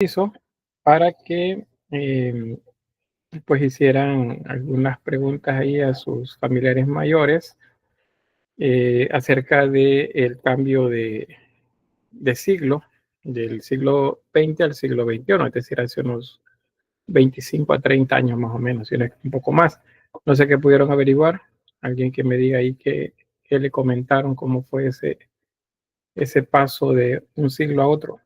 hizo para que pues hicieran algunas preguntas ahí a sus familiares mayores acerca del cambio de siglo, del siglo XX al siglo XXI, es decir, hace unos 25 a 30 años más o menos, si no es un poco más. No sé qué pudieron averiguar, alguien que me diga ahí que le comentaron cómo fue ese paso de un siglo a otro.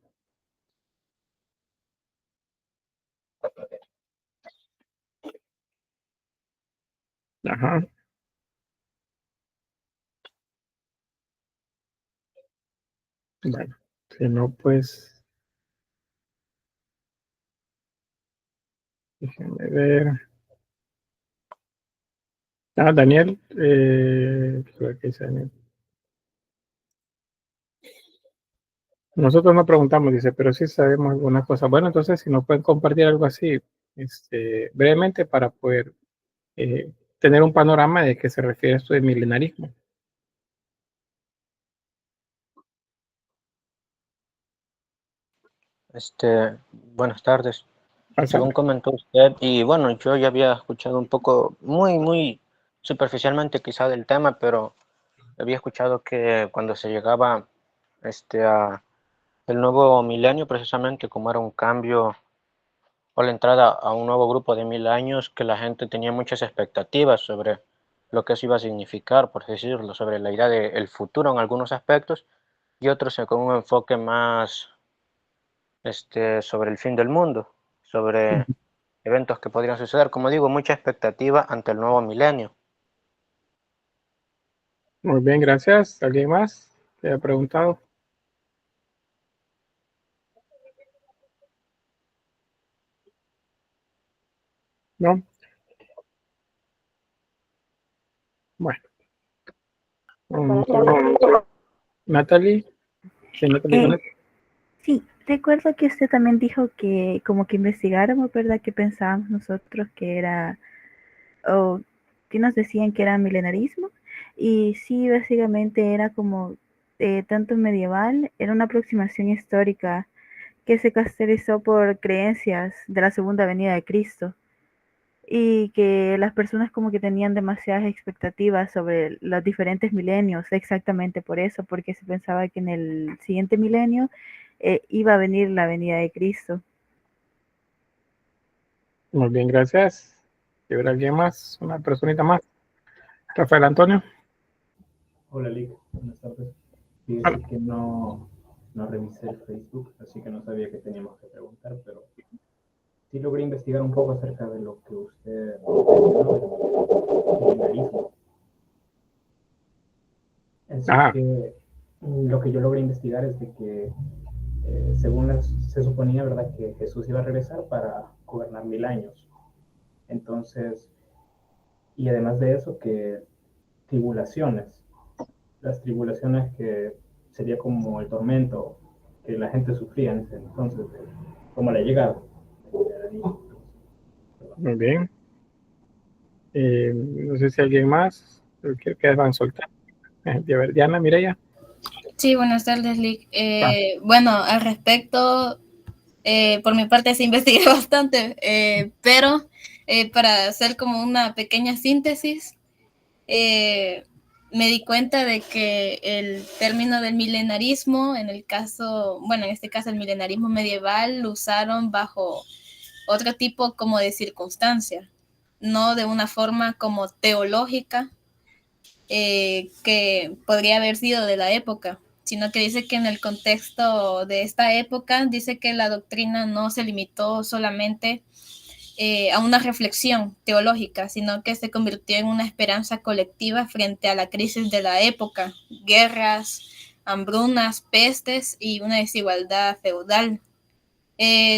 Ajá. Bueno, si no, pues déjenme ver. Ah, Daniel, creo que dice Daniel. Nosotros no preguntamos, dice, pero sí sabemos algunas cosas. Bueno, entonces, si nos pueden compartir algo así, brevemente, para poder tener un panorama de qué se refiere esto de milenarismo. Buenas tardes. Pásala. Según comentó usted, y bueno, yo ya había escuchado un poco, muy superficialmente quizá del tema, pero había escuchado que cuando se llegaba a el nuevo milenio, precisamente como era un cambio o la entrada a un nuevo grupo de 1000 años, que la gente tenía muchas expectativas sobre lo que eso iba a significar, por decirlo, sobre la idea del futuro en algunos aspectos y otros con un enfoque más sobre el fin del mundo, sobre eventos que podrían suceder. Como digo, mucha expectativa ante el nuevo milenio. Muy bien, gracias. ¿Alguien más te ha preguntado? ¿No? Bueno. Natalie. Sí, Natalie. Sí, recuerdo que usted también dijo que como que investigáramos, ¿verdad? Que pensábamos nosotros que era, o que nos decían que era milenarismo. Y sí, básicamente era como tanto medieval, era una aproximación histórica que se caracterizó por creencias de la segunda venida de Cristo y que las personas como que tenían demasiadas expectativas sobre los diferentes milenios, exactamente por eso, porque se pensaba que en el siguiente milenio iba a venir la venida de Cristo. Muy bien, gracias. ¿Y habrá alguien más? ¿Una personita más? Rafael Antonio. Hola, Lick. Buenas tardes. Fíjese que no revisé el Facebook, así que no sabía que teníamos que preguntar, pero sí logré investigar un poco acerca de lo que usted mencionó, el milenarismo. Así que lo que yo logré investigar es de que, según se suponía, ¿verdad?, que Jesús iba a regresar para gobernar 1000 años. Entonces, y además de eso, que las tribulaciones que sería como el tormento que la gente sufría en ese entonces, como la llegada. Muy bien. No sé si alguien más que van a soltar. A ver, Diana, Mireya. Sí, buenas tardes, Lick. Bueno, al respecto, por mi parte sí investigué bastante, pero para hacer como una pequeña síntesis, me di cuenta de que el término del milenarismo, en este caso el milenarismo medieval, lo usaron bajo otro tipo como de circunstancia, no de una forma como teológica, que podría haber sido de la época, sino que dice que en el contexto de esta época, dice que la doctrina no se limitó solamente a una reflexión teológica, sino que se convirtió en una esperanza colectiva frente a la crisis de la época, guerras, hambrunas, pestes y una desigualdad feudal.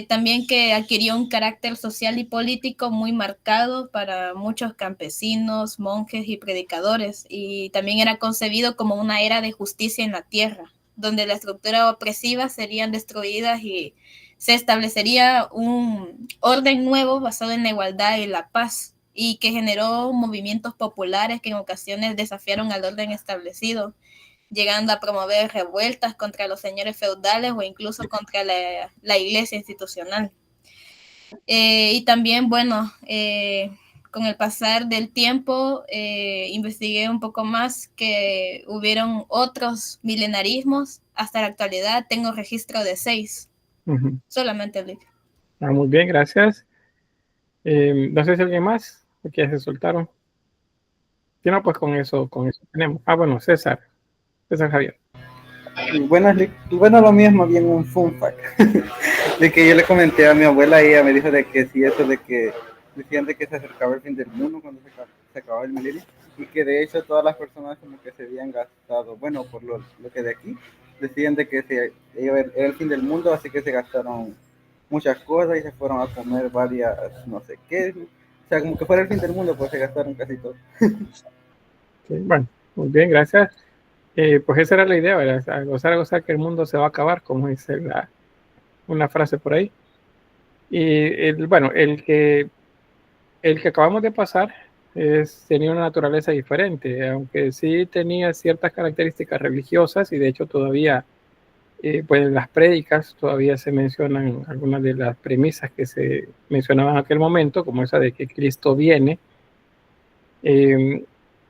También que adquirió un carácter social y político muy marcado para muchos campesinos, monjes y predicadores, y también era concebido como una era de justicia en la tierra, donde las estructuras opresivas serían destruidas y se establecería un orden nuevo basado en la igualdad y la paz, y que generó movimientos populares que en ocasiones desafiaron al orden establecido llegando a promover revueltas contra los señores feudales o incluso contra la iglesia institucional. Y también, bueno, con el pasar del tiempo, investigué un poco más que hubieron otros milenarismos. Hasta la actualidad tengo registro de 6. Solamente el libro. Muy bien, gracias. No sé si alguien más, aquí ya se soltaron. Si no, pues con eso tenemos. Bueno, César Javier. Bueno, lo mío es más bien un fun fact. De que yo le comenté a mi abuela y ella me dijo de que sí, eso de que decían de que se acercaba el fin del mundo cuando se acababa el milenio, y que de hecho todas las personas como que se habían gastado, bueno, por lo que de aquí, decían de que era el fin del mundo, así que se gastaron muchas cosas y se fueron a comer varias, no sé qué, o sea, como que fuera el fin del mundo, pues se gastaron casi todo. Sí, bueno, muy bien, gracias. Pues esa era la idea, ¿verdad? Gozar que el mundo se va a acabar, como dice una frase por ahí. Y bueno, el que acabamos de pasar tenía una naturaleza diferente, aunque sí tenía ciertas características religiosas, y de hecho todavía, pues en las prédicas todavía se mencionan algunas de las premisas que se mencionaban en aquel momento, como esa de que Cristo viene.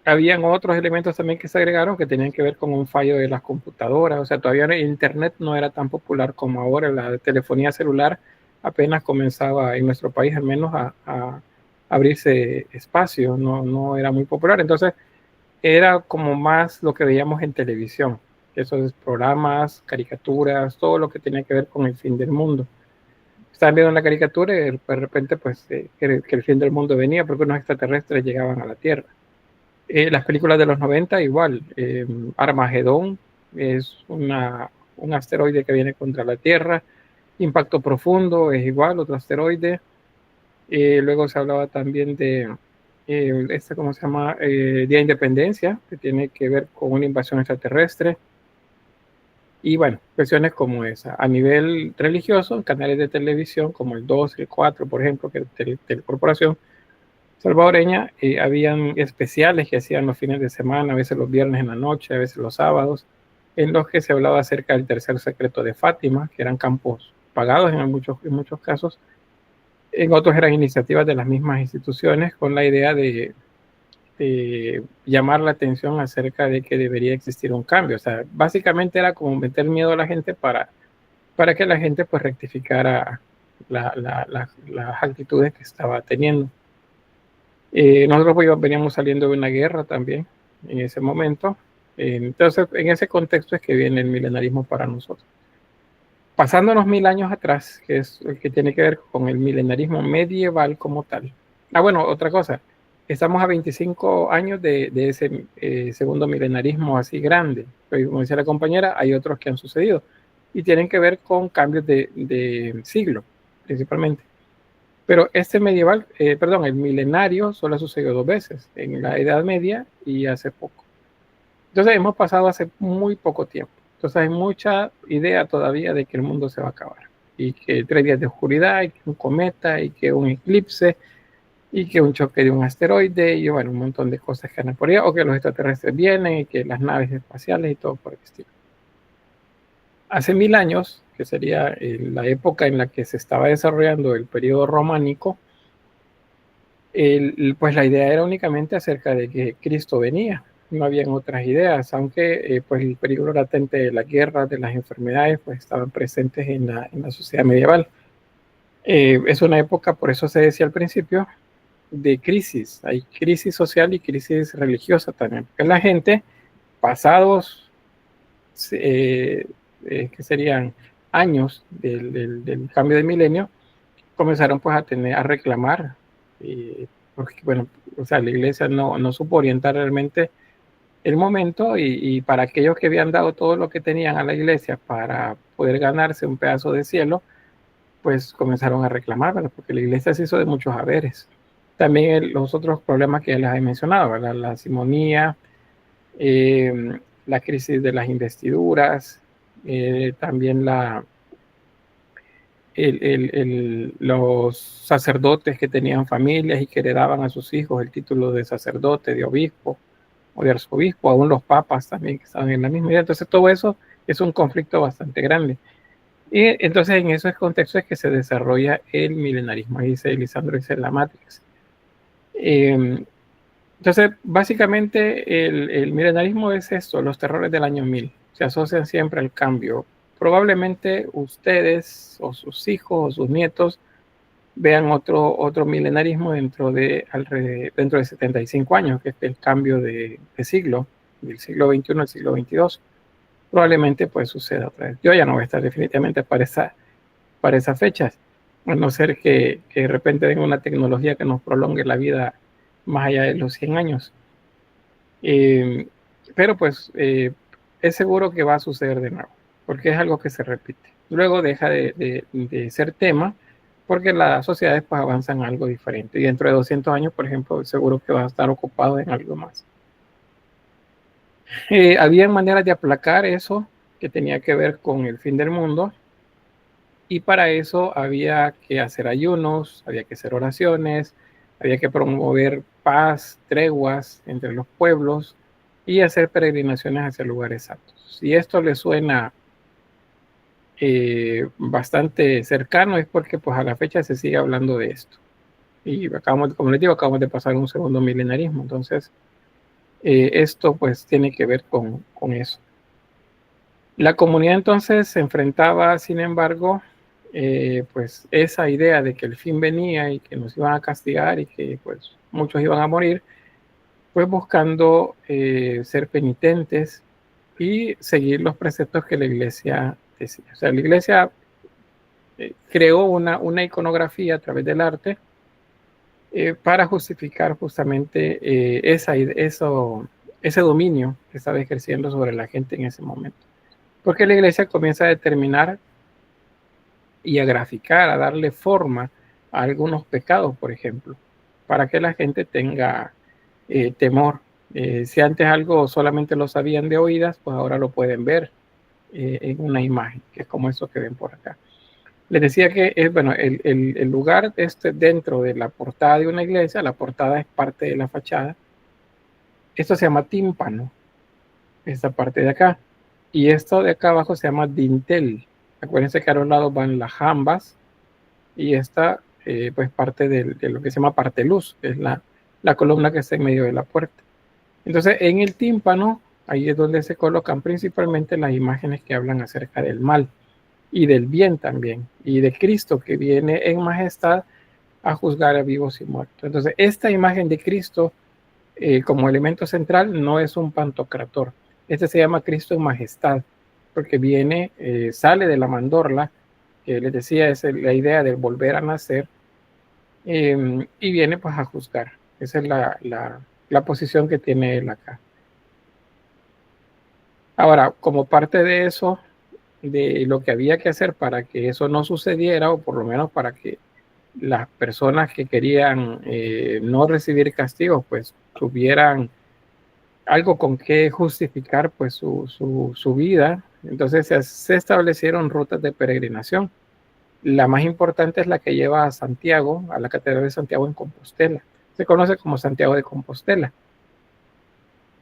Habían otros elementos también que se agregaron que tenían que ver con un fallo de las computadoras. O sea, todavía el internet no era tan popular como ahora. La telefonía celular apenas comenzaba en nuestro país al menos a abrirse espacio, no era muy popular. Entonces era como más lo que veíamos en televisión, esos programas, caricaturas, todo lo que tenía que ver con el fin del mundo. Estaban viendo la caricatura y de repente pues que el fin del mundo venía porque unos extraterrestres llegaban a la Tierra. Las películas de los 90 igual, Armagedón es un asteroide que viene contra la Tierra, Impacto Profundo es igual, otro asteroide. Luego se hablaba también de ¿cómo se llama? Día de Independencia, que tiene que ver con una invasión extraterrestre. Y bueno, cuestiones como esa. A nivel religioso, canales de televisión como el 2, el 4, por ejemplo, que es Telecorporación salvadoreña, habían especiales que hacían los fines de semana, a veces los viernes en la noche, a veces los sábados, en los que se hablaba acerca del tercer secreto de Fátima, que eran campos pagados en muchos casos. En otros eran iniciativas de las mismas instituciones con la idea de llamar la atención acerca de que debería existir un cambio. O sea, básicamente era como meter miedo a la gente para que la gente pues rectificara las actitudes que estaba teniendo. Nosotros pues, veníamos saliendo de una guerra también en ese momento. Entonces, en ese contexto es que viene el milenarismo para nosotros. Pasándonos 1000 años atrás, que es el que tiene que ver con el milenarismo medieval como tal. Bueno, otra cosa, estamos a 25 años de ese segundo milenarismo así grande. Pero, como decía la compañera, hay otros que han sucedido y tienen que ver con cambios de siglo, principalmente. Pero este el milenario solo ha sucedido 2 veces, en la Edad Media y hace poco. Entonces hemos pasado hace muy poco tiempo. Entonces hay mucha idea todavía de que el mundo se va a acabar. Y que 3 días de oscuridad, y que un cometa, y que un eclipse, y que un choque de un asteroide, y bueno, un montón de cosas que andan por ahí, o que los extraterrestres vienen, y que las naves espaciales y todo por el estilo. Hace 1000 años, que sería la época en la que se estaba desarrollando el periodo románico, pues la idea era únicamente acerca de que Cristo venía. No habían otras ideas, aunque pues el peligro latente de la guerra, de las enfermedades, pues estaban presentes en la sociedad medieval. Es una época, por eso se decía al principio, de crisis. Hay crisis social y crisis religiosa también. Porque la gente, pasados que serían años del cambio de milenio, comenzaron pues a reclamar, porque bueno, o sea, la iglesia no supo orientar realmente el momento, y para aquellos que habían dado todo lo que tenían a la iglesia para poder ganarse un pedazo de cielo, pues comenzaron a reclamar, ¿verdad? Porque la iglesia se hizo de muchos haberes. También los otros problemas que ya les he mencionado, ¿verdad? La simonía, la crisis de las investiduras, también los sacerdotes que tenían familias y que heredaban a sus hijos el título de sacerdote, de obispo, o de arzobispo, aún los papas también que estaban en la misma idea. Entonces todo eso es un conflicto bastante grande. Y entonces en esos contextos es que se desarrolla el milenarismo. Ahí dice Lisandro, dice la Matrix. Entonces, básicamente el milenarismo es esto, los terrores del año 1000. Se asocian siempre al cambio. Probablemente ustedes o sus hijos o sus nietos vean otro milenarismo dentro de 75 años, que es el cambio de siglo, del siglo XXI al siglo XXII. Probablemente pues suceda otra vez. Yo ya no voy a estar definitivamente para esas fechas, a no ser que de repente venga una tecnología que nos prolongue la vida más allá de los 100 años. Pero pues es seguro que va a suceder de nuevo, porque es algo que se repite. Luego deja de ser tema, porque las sociedades pues avanzan a algo diferente. Y dentro de 200 años, por ejemplo, seguro que va a estar ocupado en algo más. Había maneras de aplacar eso que tenía que ver con el fin del mundo. Y para eso había que hacer ayunos, había que hacer oraciones, había que promover paz, treguas entre los pueblos y hacer peregrinaciones hacia lugares santos. Si esto le suena bastante cercano, es porque pues a la fecha se sigue hablando de esto. Y como les digo, acabamos de pasar un segundo milenarismo. Entonces, esto pues tiene que ver con eso. La comunidad entonces se enfrentaba, sin embargo, pues esa idea de que el fin venía y que nos iban a castigar y que pues muchos iban a morir, pues buscando ser penitentes y seguir los preceptos que la iglesia decía. O sea, la iglesia creó una iconografía a través del arte para justificar justamente ese dominio que estaba ejerciendo sobre la gente en ese momento. Porque la iglesia comienza a determinar y a graficar, a darle forma a algunos pecados, por ejemplo, para que la gente tenga temor. Si antes algo solamente lo sabían de oídas, pues ahora lo pueden ver en una imagen, que es como eso que ven por acá. Les decía que el lugar dentro de la portada de una iglesia, la portada es parte de la fachada. Esto se llama tímpano, esta parte de acá. Y esto de acá abajo se llama dintel. Acuérdense que a los lados van las jambas y esta pues parte de lo que se llama parteluz, que es la columna que está en medio de la puerta. Entonces en el tímpano, ahí es donde se colocan principalmente las imágenes que hablan acerca del mal y del bien también, y de Cristo que viene en majestad a juzgar a vivos y muertos. Entonces esta imagen de Cristo como elemento central no es un pantocrator. Este se llama Cristo en majestad, porque viene, sale de la mandorla, que les decía, es la idea de volver a nacer, y viene pues a juzgar. Esa es la posición que tiene él acá. Ahora, como parte de eso, de lo que había que hacer para que eso no sucediera, o por lo menos para que las personas que querían no recibir castigos, pues tuvieran algo con que justificar pues su vida. Entonces se establecieron rutas de peregrinación. La más importante es la que lleva a Santiago, a la Catedral de Santiago en Compostela. Se conoce como Santiago de Compostela.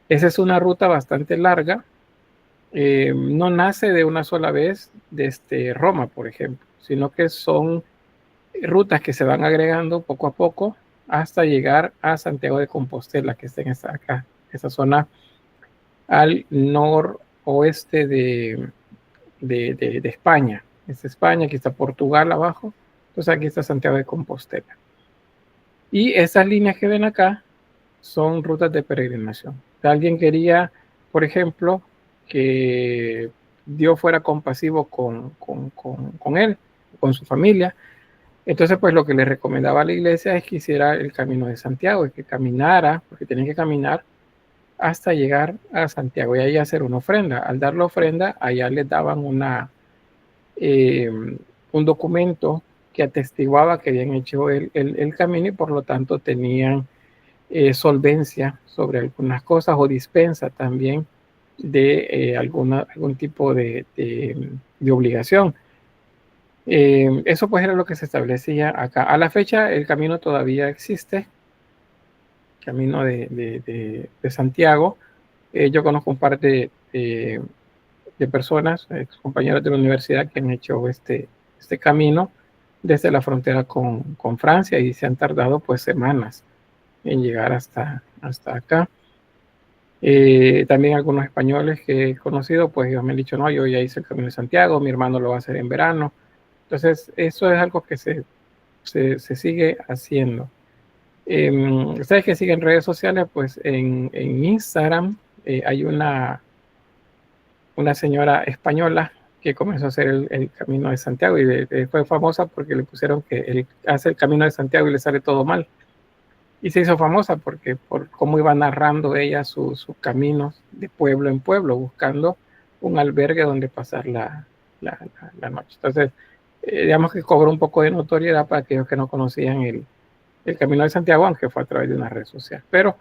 Esa es una ruta bastante larga. No nace de una sola vez desde Roma, por ejemplo, sino que son rutas que se van agregando poco a poco hasta llegar a Santiago de Compostela, que está en esa zona al noroeste de España. Es España, aquí está Portugal abajo, entonces aquí está Santiago de Compostela. Y esas líneas que ven acá son rutas de peregrinación. Si alguien quería, por ejemplo, que Dios fuera compasivo con él, con su familia, entonces pues lo que le recomendaba a la iglesia es que hiciera el camino de Santiago, es que caminara, porque tenía que caminar hasta llegar a Santiago y ahí hacer una ofrenda. Al dar la ofrenda, allá les daban un documento que atestiguaba que habían hecho el camino y por lo tanto tenían solvencia sobre algunas cosas o dispensa también de algún tipo de obligación. Eso pues era lo que se establecía acá. A la fecha el camino todavía existe, camino de Santiago, Yo conozco un par de personas, compañeros de la universidad, que han hecho este camino desde la frontera con Francia y se han tardado pues semanas en llegar hasta acá. También algunos españoles que he conocido, pues ellos me han dicho, no, yo ya hice el Camino de Santiago, mi hermano lo va a hacer en verano. Entonces, eso es algo que se sigue haciendo. Ustedes que siguen redes sociales, pues en Instagram hay una señora española que comenzó a hacer el Camino de Santiago y fue famosa porque le pusieron que él hace el Camino de Santiago y le sale todo mal. Y se hizo famosa porque por cómo iba narrando ella sus caminos de pueblo en pueblo, buscando un albergue donde pasar la noche. Entonces, digamos que cobró un poco de notoriedad para aquellos que no conocían el Camino de Santiago, aunque fue a través de una red social. Pero,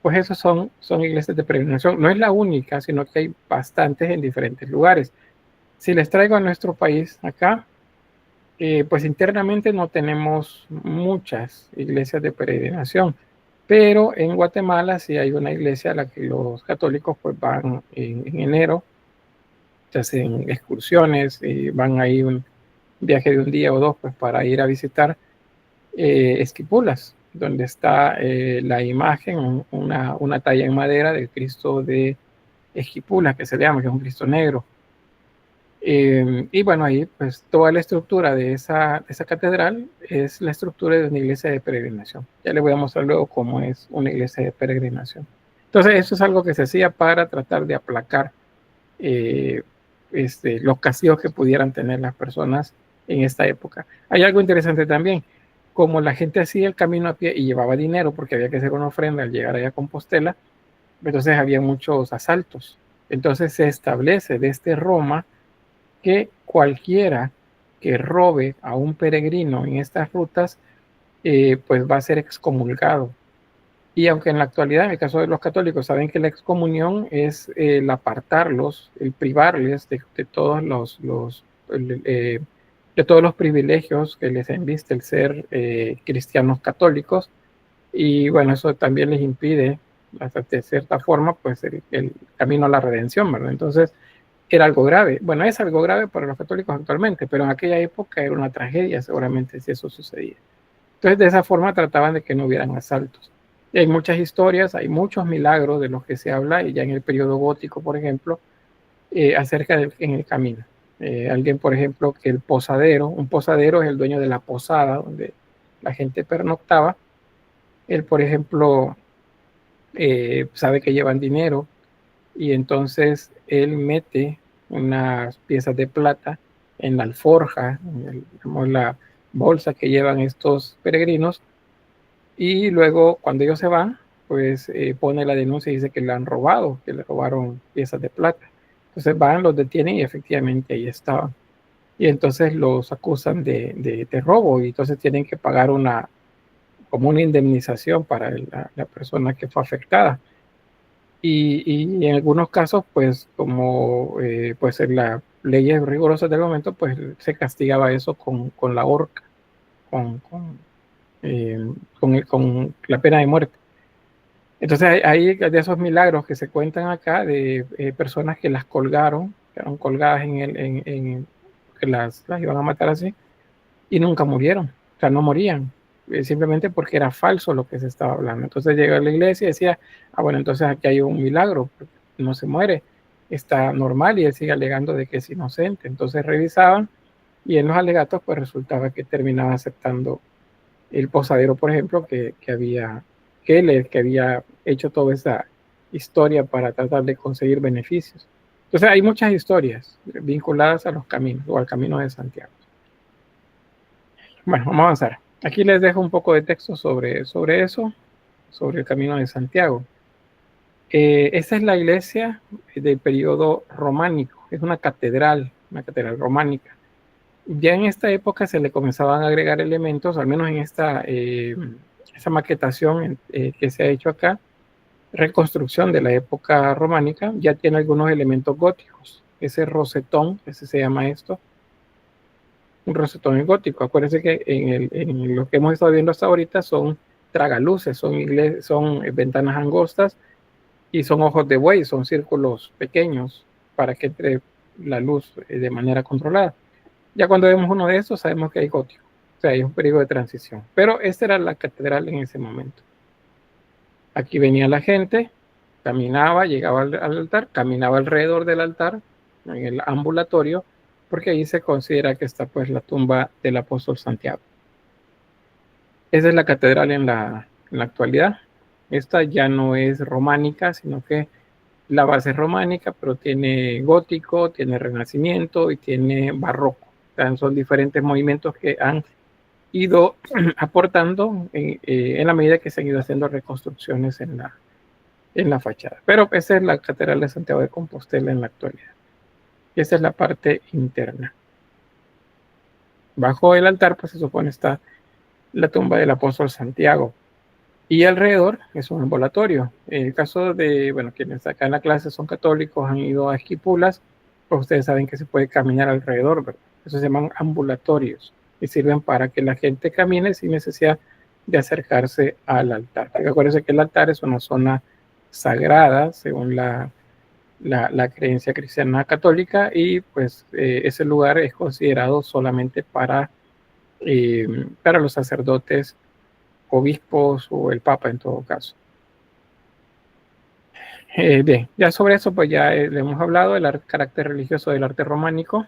pues esos son iglesias de peregrinación. No es la única, sino que hay bastantes en diferentes lugares. Si les traigo a nuestro país acá, pues internamente no tenemos muchas iglesias de peregrinación, pero en Guatemala sí hay una iglesia a la que los católicos pues van en enero, se hacen excursiones y van ahí un viaje de un día o dos pues para ir a visitar Esquipulas, donde está la imagen, una talla en madera del Cristo de Esquipulas, que se le llama, que es un Cristo negro. Y bueno, ahí pues toda la estructura de esa catedral es la estructura de una iglesia de peregrinación. Ya les voy a mostrar luego cómo es una iglesia de peregrinación. Entonces eso es algo que se hacía para tratar de aplacar los castigos que pudieran tener las personas en esta época. Hay algo interesante también, como la gente hacía el camino a pie y llevaba dinero porque había que hacer una ofrenda al llegar allá a Compostela, entonces había muchos asaltos. Entonces se establece desde Roma que cualquiera que robe a un peregrino en estas rutas, pues va a ser excomulgado. Y aunque en la actualidad, en el caso de los católicos, saben que la excomunión es el apartarlos, el privarles de todos de todos los privilegios que les enviste el ser cristianos católicos, y bueno, eso también les impide, hasta de cierta forma, pues el camino a la redención, ¿verdad? Entonces, era algo grave. Bueno, es algo grave para los católicos actualmente, pero en aquella época era una tragedia seguramente si eso sucedía. Entonces, de esa forma trataban de que no hubieran asaltos. Y hay muchas historias, hay muchos milagros de los que se habla, y ya en el periodo gótico, por ejemplo, acerca en el camino. Alguien, por ejemplo, que un posadero es el dueño de la posada donde la gente pernoctaba. Él, por ejemplo, sabe que llevan dinero, y entonces él mete unas piezas de plata en la alforja, en la bolsa que llevan estos peregrinos, y luego cuando ellos se van, pues pone la denuncia y dice que le han robado, que le robaron piezas de plata. Entonces van, los detienen y efectivamente ahí estaban. Y entonces los acusan de robo, y entonces tienen que pagar como una indemnización para la persona que fue afectada. Y en algunos casos, pues como pues en las leyes rigurosas del momento, pues se castigaba eso con la horca, con la pena de muerte. Entonces hay de esos milagros que se cuentan acá de personas que las colgaron, quedaron colgadas que las iban a matar así, y nunca murieron, o sea, no morían. Simplemente porque era falso lo que se estaba hablando. Entonces llega a la iglesia y decía, bueno, entonces aquí hay un milagro, no se muere, está normal, y él sigue alegando de que es inocente. Entonces revisaban, y en los alegatos pues resultaba que terminaba aceptando el posadero, por ejemplo, que había hecho toda esa historia para tratar de conseguir beneficios. Entonces hay muchas historias vinculadas a los caminos o al Camino de Santiago. Bueno, vamos a avanzar. Aquí les dejo un poco de texto sobre eso, sobre el Camino de Santiago. Esta es la iglesia del periodo románico, es una catedral románica. Ya en esta época se le comenzaban a agregar elementos, al menos en esa maquetación que se ha hecho acá, reconstrucción de la época románica, ya tiene algunos elementos góticos. Ese rosetón, ese se llama esto, un rosetón gótico. Acuérdense que en lo que hemos estado viendo hasta ahorita son tragaluces, son ventanas angostas y son ojos de buey, son círculos pequeños para que entre la luz de manera controlada. Ya cuando vemos uno de estos sabemos que hay gótico, o sea, hay un periodo de transición. Pero esta era la catedral en ese momento. Aquí venía la gente, caminaba, llegaba al altar, caminaba alrededor del altar, en el ambulatorio, porque ahí se considera que está pues la tumba del apóstol Santiago. Esa es la catedral en la actualidad. Esta ya no es románica, sino que la base es románica, pero tiene gótico, tiene renacimiento y tiene barroco. O sea, son diferentes movimientos que han ido aportando en la medida que se han ido haciendo reconstrucciones en la fachada. Pero esa es la catedral de Santiago de Compostela en la actualidad. Y esa es la parte interna. Bajo el altar, pues se supone está la tumba del apóstol Santiago. Y alrededor es un ambulatorio. En el caso de, bueno, quienes acá en la clase son católicos, han ido a Esquipulas, pues ustedes saben que se puede caminar alrededor, ¿verdad? Eso se llaman ambulatorios y sirven para que la gente camine sin necesidad de acercarse al altar. Porque acuérdense que el altar es una zona sagrada, según la creencia cristiana católica, y pues ese lugar es considerado solamente para los sacerdotes, obispos o el papa en todo caso. Bien, ya sobre eso pues ya le hemos hablado del carácter religioso del arte románico.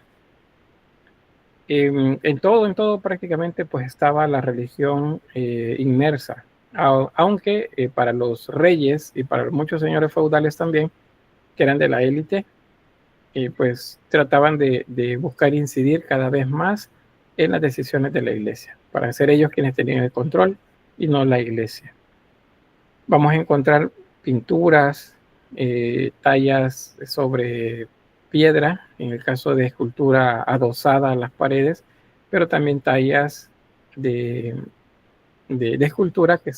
En todo prácticamente pues estaba la religión inmersa, aunque para los reyes y para muchos señores feudales también, que eran de la élite, pues trataban de buscar incidir cada vez más en las decisiones de la iglesia, para ser ellos quienes tenían el control y no la iglesia. Vamos a encontrar pinturas, tallas sobre piedra, en el caso de escultura adosada a las paredes, pero también tallas de escultura que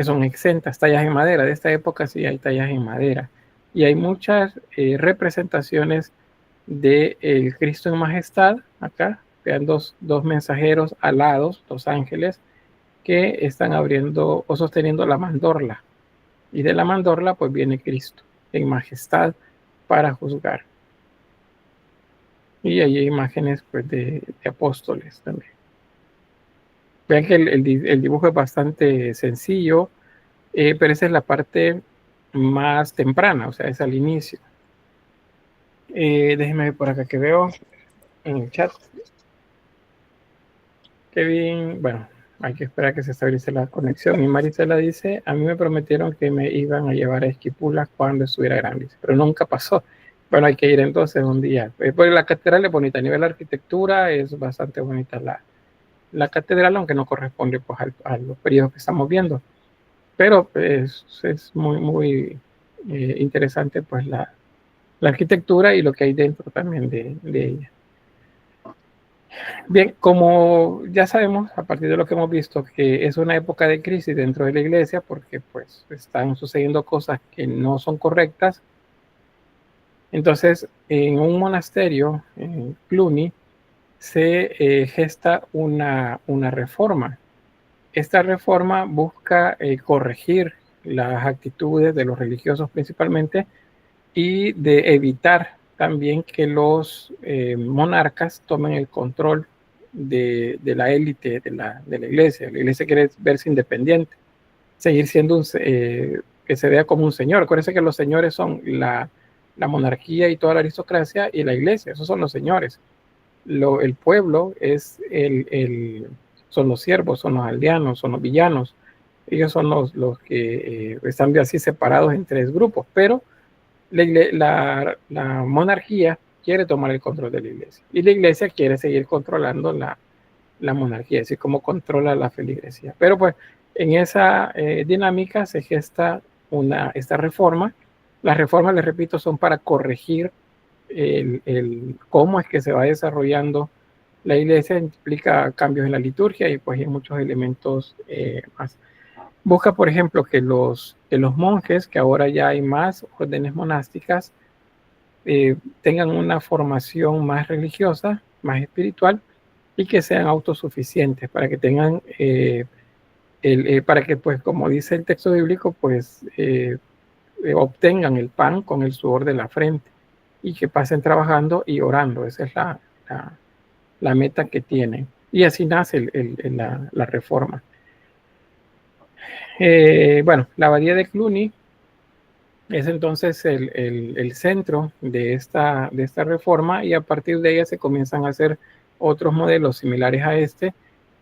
son exentas, tallas en madera. De esta época sí hay tallas en madera. Y hay muchas representaciones del Cristo en majestad. Acá vean dos mensajeros alados, dos ángeles, que están abriendo o sosteniendo la mandorla. Y de la mandorla pues viene Cristo en majestad para juzgar. Y hay imágenes pues de apóstoles también. Vean que el dibujo es bastante sencillo, pero esa es la parte más temprana, o sea, es al inicio. Déjenme ver por acá que veo en el chat. Kevin, bueno, hay que esperar que se estabilice la conexión. Y Marisela dice, a mí me prometieron que me iban a llevar a Esquipulas cuando estuviera grande, pero nunca pasó. Bueno, hay que ir entonces un día. Porque la catedral es bonita, a nivel de arquitectura es bastante bonita la catedral, aunque no corresponde pues a los periodos que estamos viendo. Pero es muy interesante pues la arquitectura y lo que hay dentro también de ella. Bien, como ya sabemos, a partir de lo que hemos visto, que es una época de crisis dentro de la iglesia, porque pues están sucediendo cosas que no son correctas. Entonces, en un monasterio, en Cluny, se gesta una reforma. Esta reforma busca corregir las actitudes de los religiosos principalmente y de evitar también que los monarcas tomen el control de la élite de la iglesia. La iglesia quiere verse independiente, seguir siendo que se vea como un señor. Acuérdense que los señores son la monarquía y toda la aristocracia, y la iglesia, esos son los señores. El pueblo son los siervos, son los aldeanos, son los villanos. Ellos son los que están así separados en tres grupos, pero la monarquía quiere tomar el control de la iglesia, y la iglesia quiere seguir controlando la monarquía, así como controla la feligresía. Pero pues en esa dinámica se gesta esta reforma. Las reformas, les repito, son para corregir cómo es que se va desarrollando la iglesia. Implica cambios en la liturgia y pues en muchos elementos más. Busca, por ejemplo, que los monjes, que ahora ya hay más órdenes monásticas, tengan una formación más religiosa, más espiritual, y que sean autosuficientes, para que tengan, para que, pues, como dice el texto bíblico, pues obtengan el pan con el sudor de la frente y que pasen trabajando y orando. Esa es la meta que tienen. Y así nace la reforma. Bueno, la abadía de Cluny es entonces el centro de esta reforma, y a partir de ella se comienzan a hacer otros modelos similares a este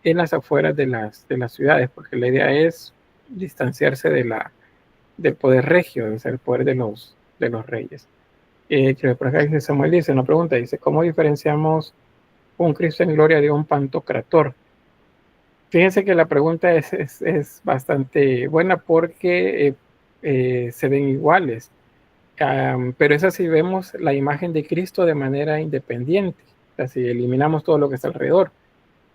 en las afueras de las ciudades, porque la idea es distanciarse del poder regio, del poder de los reyes. Que por acá dice Samuel, dice una pregunta, dice, ¿cómo diferenciamos un Cristo en gloria de un pantocrator? Fíjense que la pregunta es bastante buena porque se ven iguales, pero es así, vemos la imagen de Cristo de manera independiente, o sea, si eliminamos todo lo que está alrededor,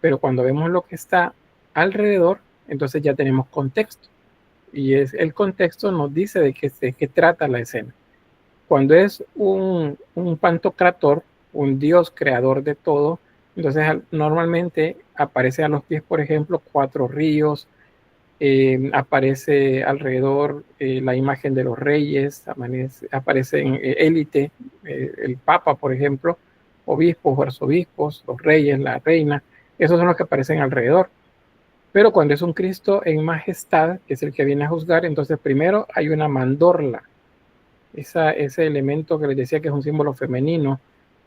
pero cuando vemos lo que está alrededor, entonces ya tenemos contexto, y el contexto nos dice de qué trata la escena. Cuando es un pantocrator, un dios creador de todo, entonces normalmente aparece a los pies, por ejemplo, 4 ríos, aparece alrededor la imagen de los reyes, aparece en élite, el papa, por ejemplo, obispos, arzobispos, los reyes, la reina, esos son los que aparecen alrededor. Pero cuando es un Cristo en majestad, que es el que viene a juzgar, entonces primero hay una mandorla, ese elemento que les decía que es un símbolo femenino,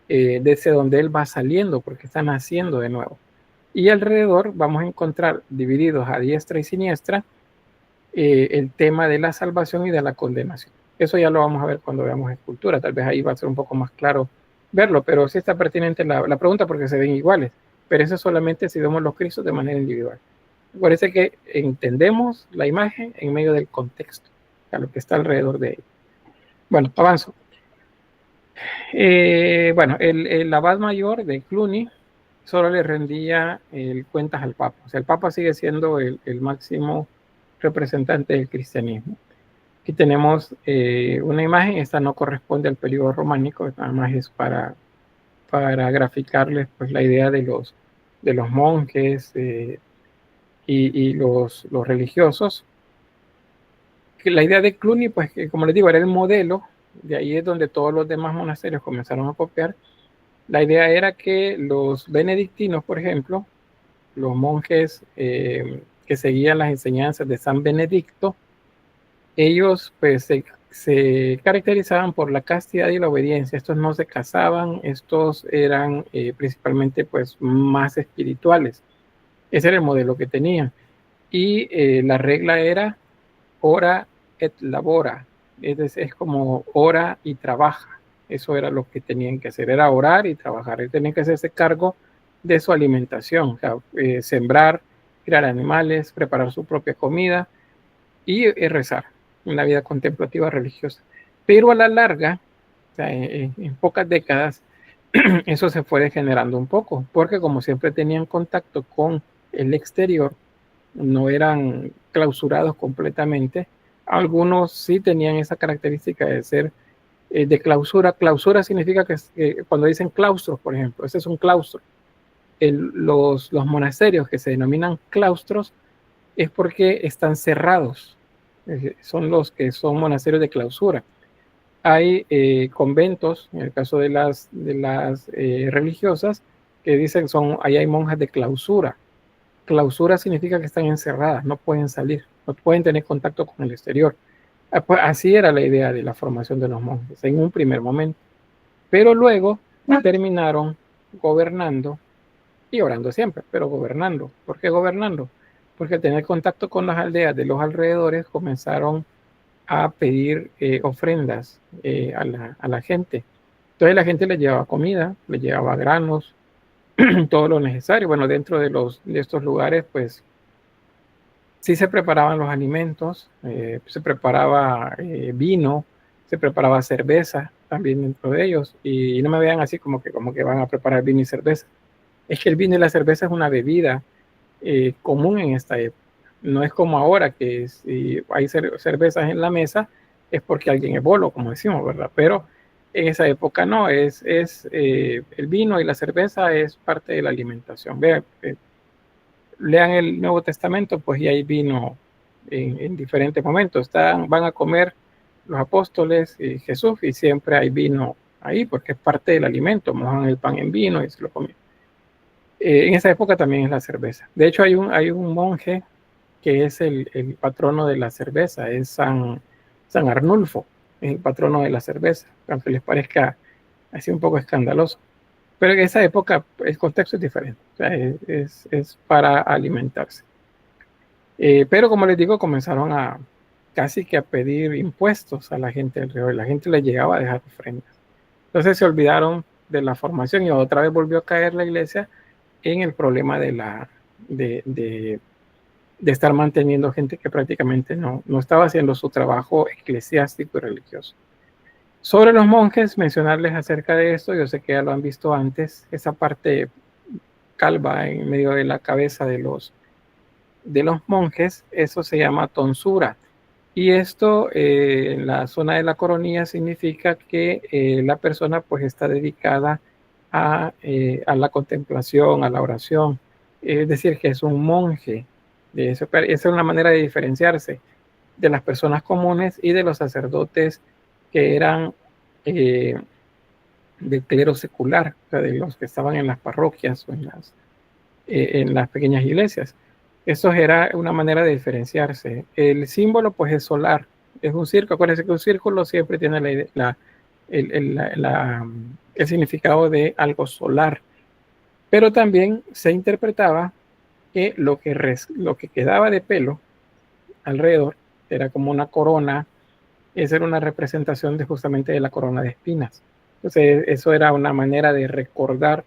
desde donde él va saliendo, porque está naciendo de nuevo. Y alrededor vamos a encontrar divididos a diestra y siniestra el tema de la salvación y de la condenación. Eso ya lo vamos a ver cuando veamos escultura, tal vez ahí va a ser un poco más claro verlo, pero sí está pertinente la pregunta porque se ven iguales, pero eso solamente si vemos los Cristos de manera individual. Parece que entendemos la imagen en medio del contexto, a lo que está alrededor de ella. Bueno, avanzo. Bueno, el abad mayor de Cluny solo le rendía cuentas al Papa. O sea, el Papa sigue siendo el máximo representante del cristianismo. Aquí tenemos una imagen, esta no corresponde al periodo románico, nada más es para graficarles pues, la idea de los monjes y los religiosos. La idea de Cluny, pues, que, como les digo, era el modelo, de ahí es donde todos los demás monasterios comenzaron a copiar. La idea era que los benedictinos, por ejemplo, los monjes que seguían las enseñanzas de San Benedicto, ellos pues se caracterizaban por la castidad y la obediencia. Estos no se casaban, estos eran principalmente pues más espirituales. Ese era el modelo que tenían. Y la regla era ora et labora, es como ora y trabaja. Eso era lo que tenían que hacer, era orar y trabajar. Tenían que hacerse cargo de su alimentación, o sea, sembrar, criar animales, preparar su propia comida y rezar, una vida contemplativa religiosa. Pero a la larga, o sea, en pocas décadas, eso se fue degenerando un poco, porque como siempre tenían contacto con el exterior, no eran clausurados completamente. Algunos sí tenían esa característica de ser de clausura. Clausura significa que cuando dicen claustros, por ejemplo, ese es un claustro. Los monasterios que se denominan claustros es porque están cerrados. Son los que son monasterios de clausura. Hay conventos, en el caso de las religiosas, que dicen ahí hay monjas de clausura. Clausura significa que están encerradas, no pueden salir, no pueden tener contacto con el exterior. Pues así era la idea de la formación de los monjes en un primer momento. Pero luego terminaron gobernando y orando siempre, pero gobernando. ¿Por qué gobernando? Porque al tener contacto con las aldeas de los alrededores comenzaron a pedir ofrendas a la gente. Entonces la gente les llevaba comida, les llevaba granos, todo lo necesario. Bueno, dentro de estos lugares, pues, sí se preparaban los alimentos, se preparaba vino, se preparaba cerveza también dentro de ellos, y no me vean así como que van a preparar vino y cerveza. Es que el vino y la cerveza es una bebida común en esta época. No es como ahora que si hay cervezas en la mesa es porque alguien es bolo, como decimos, ¿verdad? Pero en esa época no, el vino y la cerveza es parte de la alimentación. Vean, lean el Nuevo Testamento, pues ya hay vino en diferentes momentos. Van a comer los apóstoles y Jesús, y siempre hay vino ahí porque es parte del alimento, mojan el pan en vino y se lo comen. En esa época también es la cerveza. De hecho, hay un monje que es el patrono de la cerveza, es San Arnulfo, es el patrono de la cerveza, aunque les parezca así un poco escandaloso. Pero en esa época el contexto es diferente, o sea, es para alimentarse. Pero como les digo, comenzaron a casi que a pedir impuestos a la gente alrededor. La gente le llegaba a dejar ofrendas. Entonces se olvidaron de la formación y otra vez volvió a caer la iglesia en el problema de estar manteniendo gente que prácticamente no estaba haciendo su trabajo eclesiástico y religioso. Sobre los monjes, mencionarles acerca de esto, yo sé que ya lo han visto antes, esa parte calva en medio de la cabeza de los monjes, eso se llama tonsura. Y esto en la zona de la coronilla significa que la persona pues está dedicada a la contemplación, a la oración, es decir, que es un monje. Esa es una manera de diferenciarse de las personas comunes y de los sacerdotes que eran del clero secular, o sea, de los que estaban en las parroquias o en las pequeñas iglesias. Eso era una manera de diferenciarse. El símbolo pues es solar, es un círculo. Acuérdense que un círculo siempre tiene el significado de algo solar, pero también se interpretaba que lo que quedaba de pelo alrededor era como una corona. Esa era una representación justamente de la corona de espinas. Entonces eso era una manera de recordar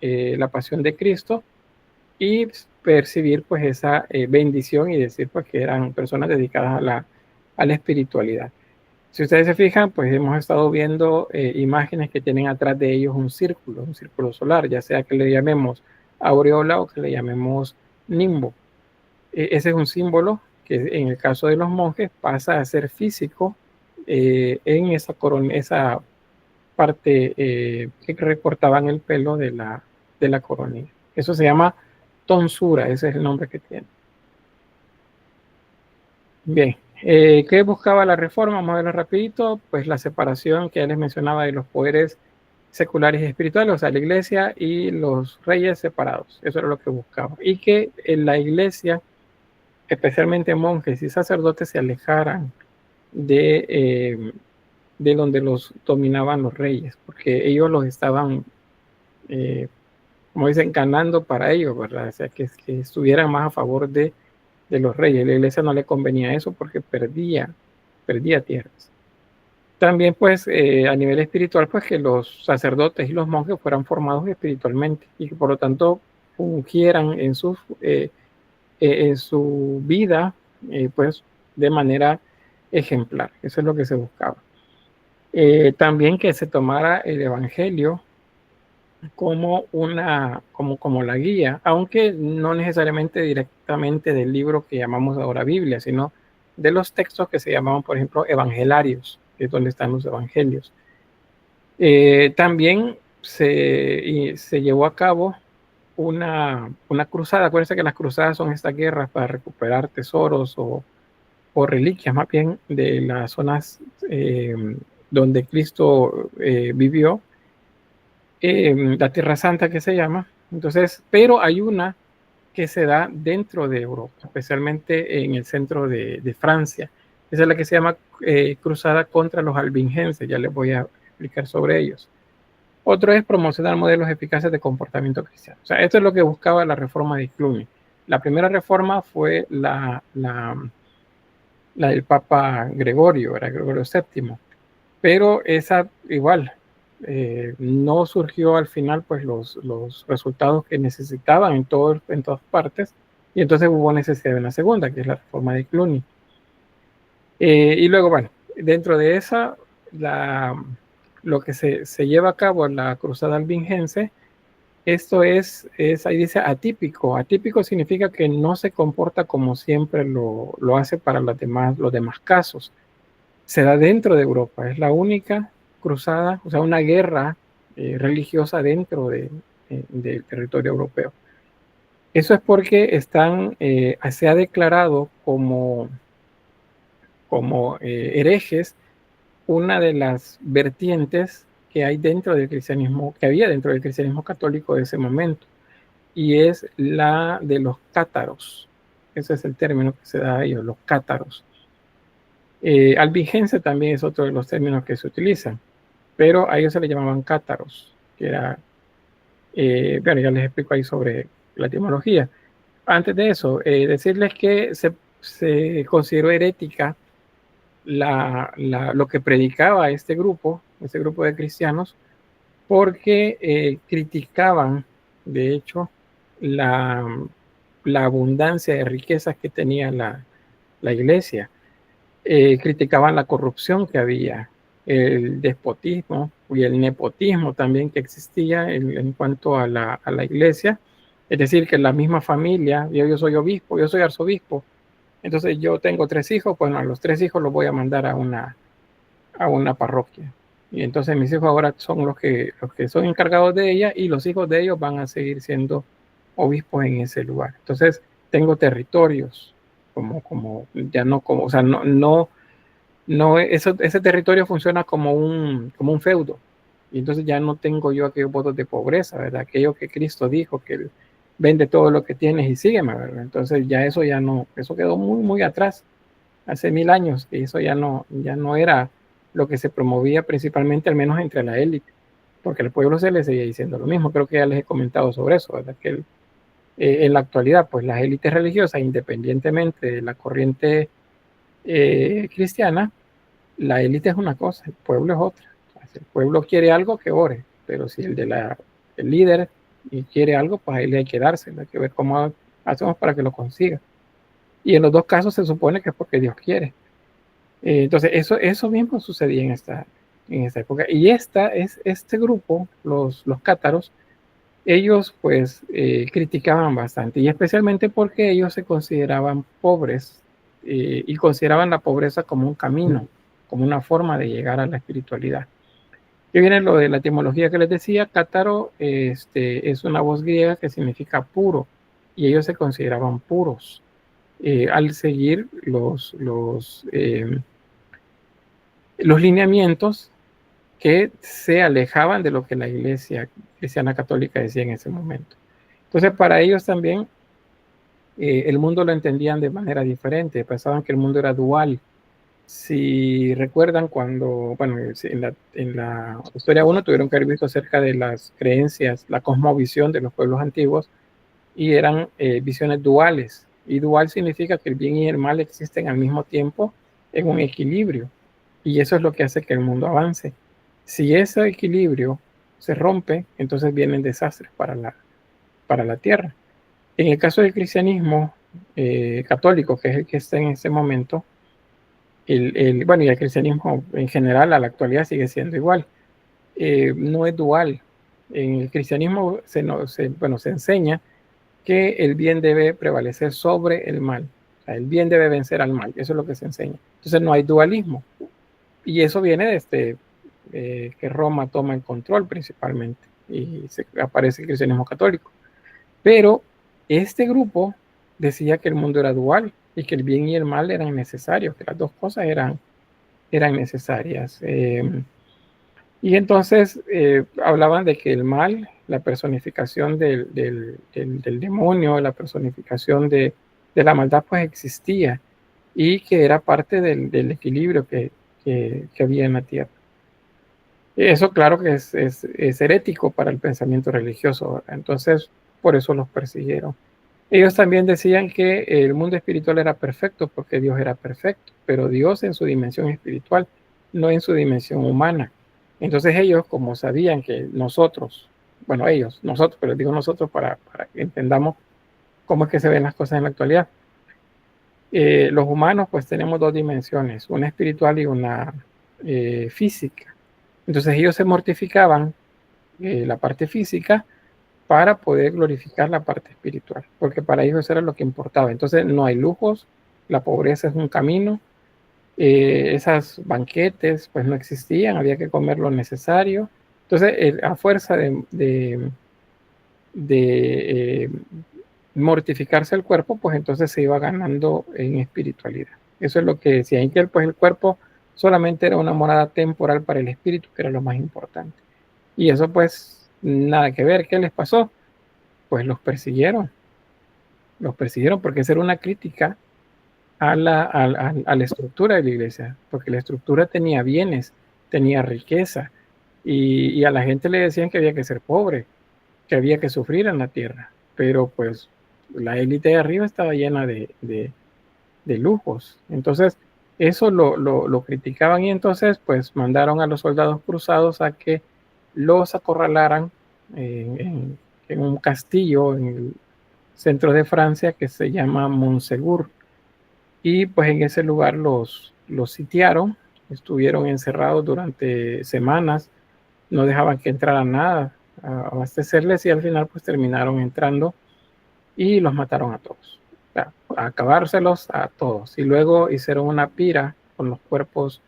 la pasión de Cristo y percibir pues esa bendición y decir pues que eran personas dedicadas a la espiritualidad. Si ustedes se fijan, pues hemos estado viendo imágenes que tienen atrás de ellos un círculo solar, ya sea que le llamemos aureola o que le llamemos nimbo. Ese es un símbolo que en el caso de los monjes pasa a ser físico en esa corona, esa parte que recortaban el pelo de la coronilla. Eso se llama tonsura, ese es el nombre que tiene. Bien, ¿qué buscaba la reforma? Vamos a verlo rapidito. Pues la separación que ya les mencionaba de los poderes seculares y espirituales, o sea, la iglesia y los reyes separados. Eso era lo que buscaba. Y que en la iglesia, especialmente monjes y sacerdotes, se alejaran de donde los dominaban los reyes, porque ellos los estaban, como dicen, ganando para ellos, ¿verdad? O sea, que estuvieran más a favor de los reyes. La iglesia no le convenía eso porque perdía tierras. También, pues, a nivel espiritual, pues que los sacerdotes y los monjes fueran formados espiritualmente y que por lo tanto fungieran en su vida, pues, de manera ejemplar. Eso es lo que se buscaba. También que se tomara el evangelio como la guía, aunque no necesariamente directamente del libro que llamamos ahora Biblia, sino de los textos que se llamaban, por ejemplo, evangelarios, que es donde están los evangelios. También se llevó a cabo una cruzada. Acuérdense que las cruzadas son estas guerras para recuperar tesoros o reliquias, más bien, de las zonas donde Cristo vivió, la Tierra Santa que se llama. Entonces, pero hay una que se da dentro de Europa, especialmente en el centro de Francia. Esa es la que se llama Cruzada contra los Albingenses. Ya les voy a explicar sobre ellos. Otro es promocionar modelos eficaces de comportamiento cristiano. O sea, esto es lo que buscaba la reforma de Cluny. La primera reforma fue la del Papa Gregorio, era Gregorio VII, pero esa igual no surgió al final pues los resultados que necesitaban en todas partes, y entonces hubo necesidad de una segunda, que es la reforma de Cluny. Y luego, bueno, dentro de esa, lo que se lleva a cabo en la cruzada albingense, esto es ahí dice atípico. Atípico significa que no se comporta como siempre lo hace para los demás casos. Se da dentro de Europa, es la única cruzada, o sea, una guerra religiosa dentro del territorio europeo. Eso es porque se ha declarado como herejes una de las vertientes que hay dentro del cristianismo, que había dentro del cristianismo católico de ese momento, y es la de los cátaros. Ese es el término que se da a ellos, los cátaros. Albigense también es otro de los términos que se utilizan, pero a ellos se les llamaban cátaros, que era, bueno, ya les explico ahí sobre la etimología. Antes de eso, decirles que se consideró herética lo que predicaba este grupo de cristianos, porque criticaban, de hecho, la abundancia de riquezas que tenía la iglesia. Criticaban la corrupción que había, el despotismo y el nepotismo también que existía en cuanto a la iglesia. Es decir, que la misma familia, yo soy obispo, yo soy arzobispo, entonces yo tengo 3 hijos, bueno, a los 3 hijos los voy a mandar a una parroquia. Y entonces mis hijos ahora son los que son encargados de ella, y los hijos de ellos van a seguir siendo obispos en ese lugar. Entonces tengo territorios, ya no como, o sea, ese territorio funciona como un feudo. Y entonces ya no tengo yo aquellos votos de pobreza, ¿verdad? Aquello que Cristo dijo, que vende todo lo que tienes y sígueme, ¿verdad? Entonces ya eso quedó muy, muy atrás, hace 1000 años, y eso ya no era lo que se promovía principalmente, al menos entre la élite, porque al pueblo se le seguía diciendo lo mismo. Creo que ya les he comentado sobre eso, ¿verdad? Que en la actualidad, pues las élites religiosas, independientemente de la corriente cristiana, la élite es una cosa, el pueblo es otra. Si el pueblo quiere algo, que ore, pero si el líder y quiere algo, pues ahí le hay que dárselo, hay que ver cómo hacemos para que lo consiga. Y en los dos casos se supone que es porque Dios quiere. Entonces eso mismo sucedía en esta época. Y este grupo, los cátaros, ellos pues criticaban bastante, y especialmente porque ellos se consideraban pobres, y consideraban la pobreza como un camino, como una forma de llegar a la espiritualidad. Y viene lo de la etimología que les decía. Cátaro es una voz griega que significa puro, y ellos se consideraban puros al seguir los lineamientos que se alejaban de lo que la iglesia cristiana católica decía en ese momento. Entonces, para ellos también el mundo lo entendían de manera diferente, pensaban que el mundo era dual. Si recuerdan, cuando, bueno, en la historia 1 tuvieron que haber visto acerca de las creencias, la cosmovisión de los pueblos antiguos, y eran visiones duales. Y dual significa que el bien y el mal existen al mismo tiempo en un equilibrio, y eso es lo que hace que el mundo avance. Si ese equilibrio se rompe, entonces vienen desastres para la tierra. En el caso del cristianismo católico, que es el que está en este momento, bueno, y el cristianismo en general a la actualidad sigue siendo igual. No es dual. En el cristianismo se enseña que el bien debe prevalecer sobre el mal. O sea, el bien debe vencer al mal. Eso es lo que se enseña. Entonces no hay dualismo. Y eso viene desde que Roma toma el control principalmente, y aparece el cristianismo católico. Pero este grupo decía que el mundo era dual, y que el bien y el mal eran necesarios, que las dos cosas eran necesarias. Y entonces hablaban de que el mal, la personificación del demonio, la personificación de la maldad, pues existía, y que era parte del equilibrio que había en la tierra. Eso, claro, que es herético para el pensamiento religioso, ¿verdad? Entonces, por eso los persiguieron. Ellos también decían que el mundo espiritual era perfecto porque Dios era perfecto, pero Dios en su dimensión espiritual, no en su dimensión humana. Entonces ellos, como sabían que nosotros, pero digo nosotros para que entendamos cómo es que se ven las cosas en la actualidad. Los humanos pues tenemos 2 dimensiones, una espiritual y una física. Entonces ellos se mortificaban la parte física para poder glorificar la parte espiritual, porque para ellos eso era lo que importaba. Entonces no hay lujos, la pobreza es un camino, esas banquetes pues no existían, había que comer lo necesario. Entonces a fuerza de mortificarse el cuerpo, pues entonces se iba ganando en espiritualidad. Eso es lo que decía Inkel, pues el cuerpo solamente era una morada temporal para el espíritu, que era lo más importante. Y eso pues nada que ver. ¿Qué les pasó? Pues los persiguieron porque esa era una crítica a la estructura de la iglesia, porque la estructura tenía bienes, tenía riqueza, y a la gente le decían que había que ser pobre, que había que sufrir en la tierra, pero pues la élite de arriba estaba llena de lujos. Entonces eso lo criticaban, y entonces pues mandaron a los soldados cruzados a que los acorralaran en un castillo en el centro de Francia que se llama Montségur, y pues en ese lugar los sitiaron, estuvieron encerrados durante semanas, no dejaban que entrara nada a abastecerles, y al final pues terminaron entrando y los mataron a todos, a acabárselos a todos, y luego hicieron una pira con los cuerpos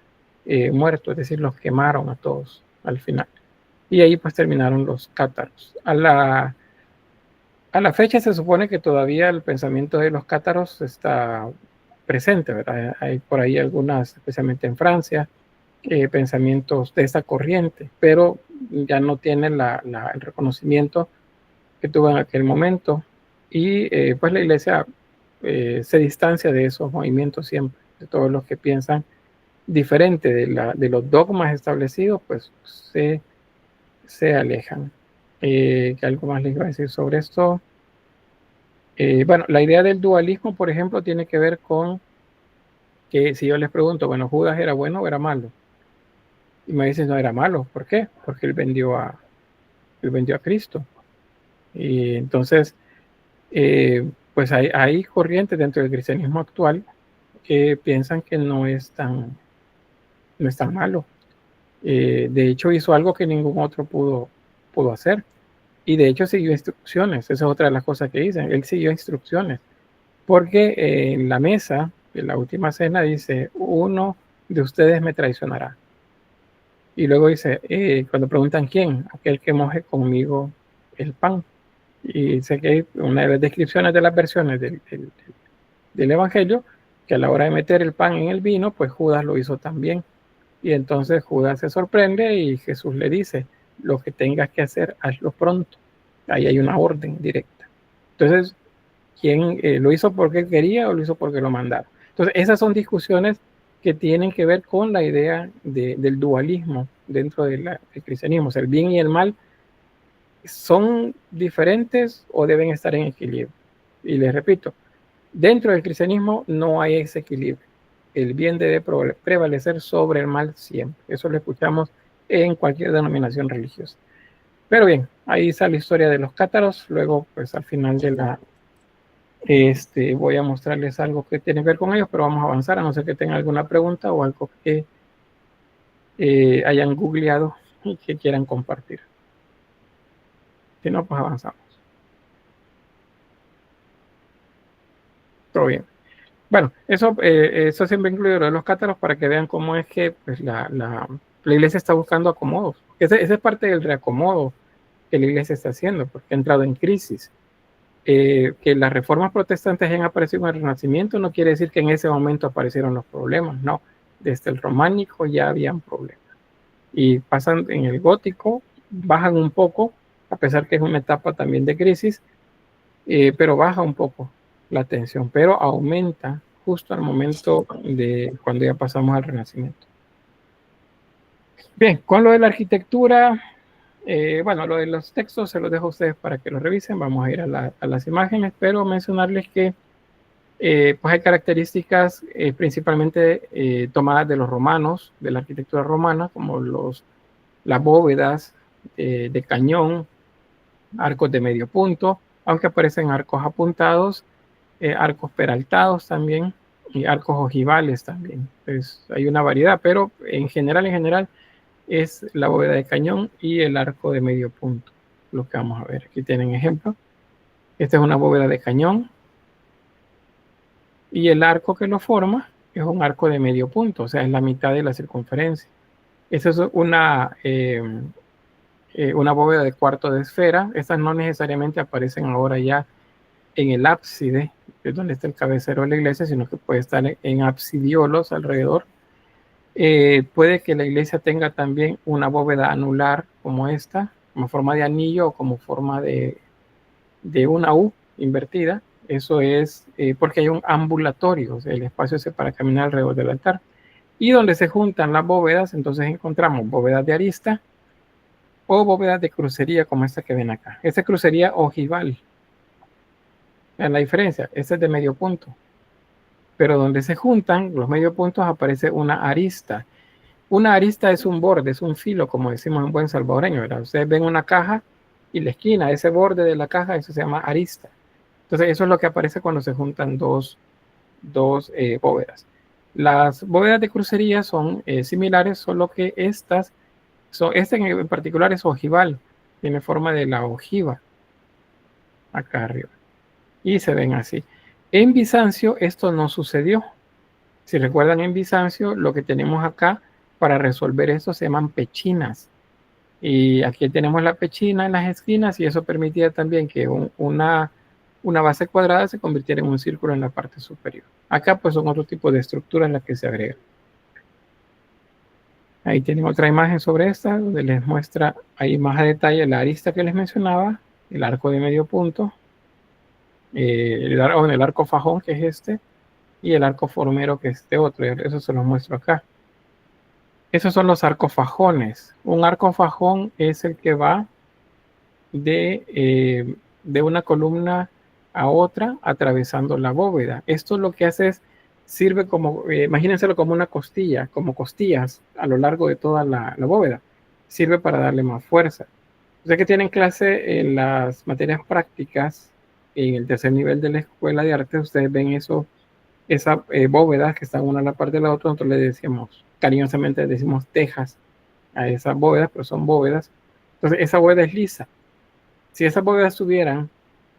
muertos, es decir, los quemaron a todos al final, y ahí pues terminaron los cátaros. A la fecha se supone que todavía el pensamiento de los cátaros está presente, ¿verdad? Hay por ahí algunas, especialmente en Francia, pensamientos de esta corriente, pero ya no tienen el reconocimiento que tuvo en aquel momento, y pues la iglesia se distancia de esos movimientos siempre, de todos los que piensan diferente de los dogmas establecidos, pues se alejan. ¿Qué algo más les iba a decir sobre esto? Bueno, la idea del dualismo, por ejemplo, tiene que ver con que si yo les pregunto, bueno, ¿Judas era bueno o era malo? Y me dicen, no, era malo. ¿Por qué? Porque él vendió a Cristo. Y entonces, pues hay corrientes dentro del cristianismo actual que piensan que no es tan malo. De hecho, hizo algo que ningún otro pudo hacer. Y de hecho siguió instrucciones. Esa es otra de las cosas que dicen. Él siguió instrucciones. Porque en la mesa de la última cena dice, uno de ustedes me traicionará. Y luego dice, cuando preguntan quién, aquel que moje conmigo el pan. Y sé que una de las descripciones de las versiones del Evangelio, que a la hora de meter el pan en el vino, pues Judas lo hizo también. Y entonces Judas se sorprende y Jesús le dice, lo que tengas que hacer, hazlo pronto. Ahí hay una orden directa. Entonces, ¿quién lo hizo porque quería o lo hizo porque lo mandaron? Entonces, esas son discusiones que tienen que ver con la idea del dualismo dentro del cristianismo. O sea, el bien y el mal son diferentes o deben estar en equilibrio. Y les repito, dentro del cristianismo no hay ese equilibrio. El bien debe prevalecer sobre el mal siempre. Eso lo escuchamos en cualquier denominación religiosa. Pero bien, ahí está la historia de los cátaros. Luego, pues al final de voy a mostrarles algo que tiene que ver con ellos, pero vamos a avanzar, a no ser que tengan alguna pregunta o algo que hayan googleado y que quieran compartir. Si no, pues avanzamos. Todo bien. Bueno, eso siempre incluye lo de los cátaros para que vean cómo es que pues, la iglesia está buscando acomodos. Esa es parte del reacomodo que la iglesia está haciendo, porque ha entrado en crisis. Que las reformas protestantes hayan aparecido en el Renacimiento no quiere decir que en ese momento aparecieron los problemas, no. Desde el románico ya habían problemas. Y pasan en el gótico, bajan un poco, a pesar que es una etapa también de crisis, pero baja un poco la tensión, pero aumenta justo al momento de cuando ya pasamos al Renacimiento. Bien, con lo de la arquitectura, bueno, lo de los textos se los dejo a ustedes para que los revisen. Vamos a ir a las imágenes, pero mencionarles que pues hay características principalmente tomadas de los romanos, de la arquitectura romana, como las bóvedas de cañón, arcos de medio punto, aunque aparecen arcos apuntados, arcos peraltados también, y arcos ojivales también. Pues hay una variedad, pero en general es la bóveda de cañón y el arco de medio punto, lo que vamos a ver. Aquí tienen ejemplo. Esta es una bóveda de cañón y el arco que lo forma es un arco de medio punto, o sea, es la mitad de la circunferencia. Esa es una bóveda de cuarto de esfera. Estas no necesariamente aparecen ahora ya en el ábside, que es donde está el cabecero de la iglesia, sino que puede estar en absidiolos alrededor. Puede que la iglesia tenga también una bóveda anular como esta, como forma de anillo o como forma de una U invertida. Eso es porque hay un ambulatorio, o sea, el espacio es para caminar alrededor del altar. Y donde se juntan las bóvedas, entonces encontramos bóvedas de arista o bóvedas de crucería como esta que ven acá. Esta es crucería ojival. ¿Ven la diferencia? Esta es de medio punto. Pero donde se juntan los medio puntos aparece una arista. Una arista es un borde, es un filo, como decimos en buen salvadoreño, ¿verdad? Ustedes ven una caja y la esquina, ese borde de la caja, eso se llama arista. Entonces eso es lo que aparece cuando se juntan dos bóvedas. Las bóvedas de crucería son similares, solo que esta en particular es ojival, tiene forma de la ojiva, acá arriba. Y se ven así. En Bizancio esto no sucedió. Si recuerdan, en Bizancio lo que tenemos acá para resolver esto se llaman pechinas. Y aquí tenemos la pechina en las esquinas y eso permitía también que una base cuadrada se convirtiera en un círculo en la parte superior. Acá pues son otro tipo de estructuras las que se agregan. Ahí tienen otra imagen sobre esta, donde les muestra ahí más a detalle la arista que les mencionaba, el arco de medio punto, el arco fajón, que es este, y el arco formero, que es este otro. Eso se los muestro acá. Esos son los arcos fajones. Un arco fajón es el que va de una columna a otra atravesando la bóveda. Esto lo que hace es, sirve como, imagínenselo como una costilla, como costillas a lo largo de toda la bóveda. Sirve para darle más fuerza. Ustedes que tienen clase en las materias prácticas, en el tercer nivel de la escuela de arte, ustedes ven eso, esas bóvedas que están una a la par de la otra. Nosotros le decíamos, cariñosamente le decimos tejas a esas bóvedas, pero son bóvedas. Entonces esa bóveda es lisa. Si esas bóvedas tuvieran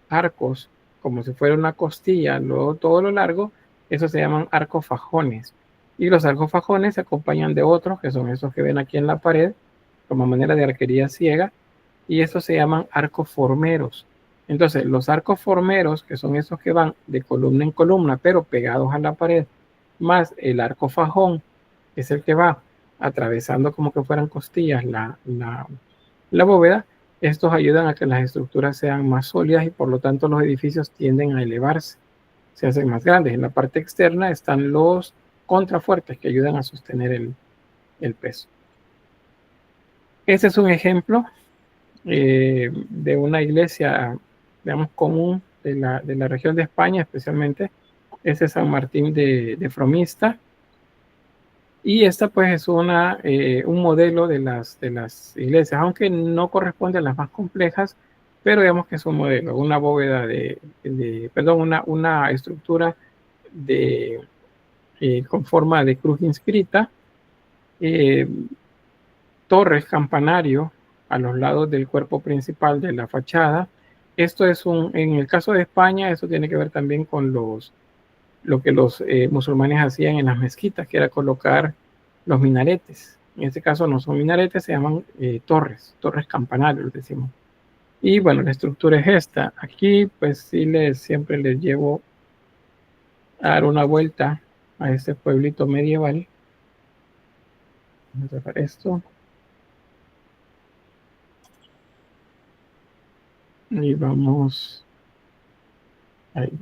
arcos, como si fuera una costilla, luego todo lo largo, eso se llaman arcos fajones. Y los arcos fajones se acompañan de otros, que son esos que ven aquí en la pared, como manera de arquería ciega, y estos se llaman arcos formeros. Entonces, los arcos formeros, que son esos que van de columna en columna, pero pegados a la pared, más el arco fajón, que es el que va atravesando como que fueran costillas la bóveda, estos ayudan a que las estructuras sean más sólidas y por lo tanto los edificios tienden a elevarse, se hacen más grandes. En la parte externa están los contrafuertes que ayudan a sostener el peso. Este es un ejemplo de una iglesia, digamos, común de la región de España, especialmente. Este es San Martín de Fromista. Y esta pues es un modelo de las iglesias, aunque no corresponde a las más complejas, pero digamos que es un modelo, una bóveda una estructura con forma de cruz inscrita, torres, campanario a los lados del cuerpo principal de la fachada. Esto es en el caso de España, eso tiene que ver también con lo que los musulmanes hacían en las mezquitas, que era colocar los minaretes. En este caso no son minaretes, se llaman torres campanarios, decimos. Y bueno, la estructura es esta. Aquí pues sí siempre les llevo a dar una vuelta a este pueblito medieval. Vamos a dejar esto. Y vamos ahí.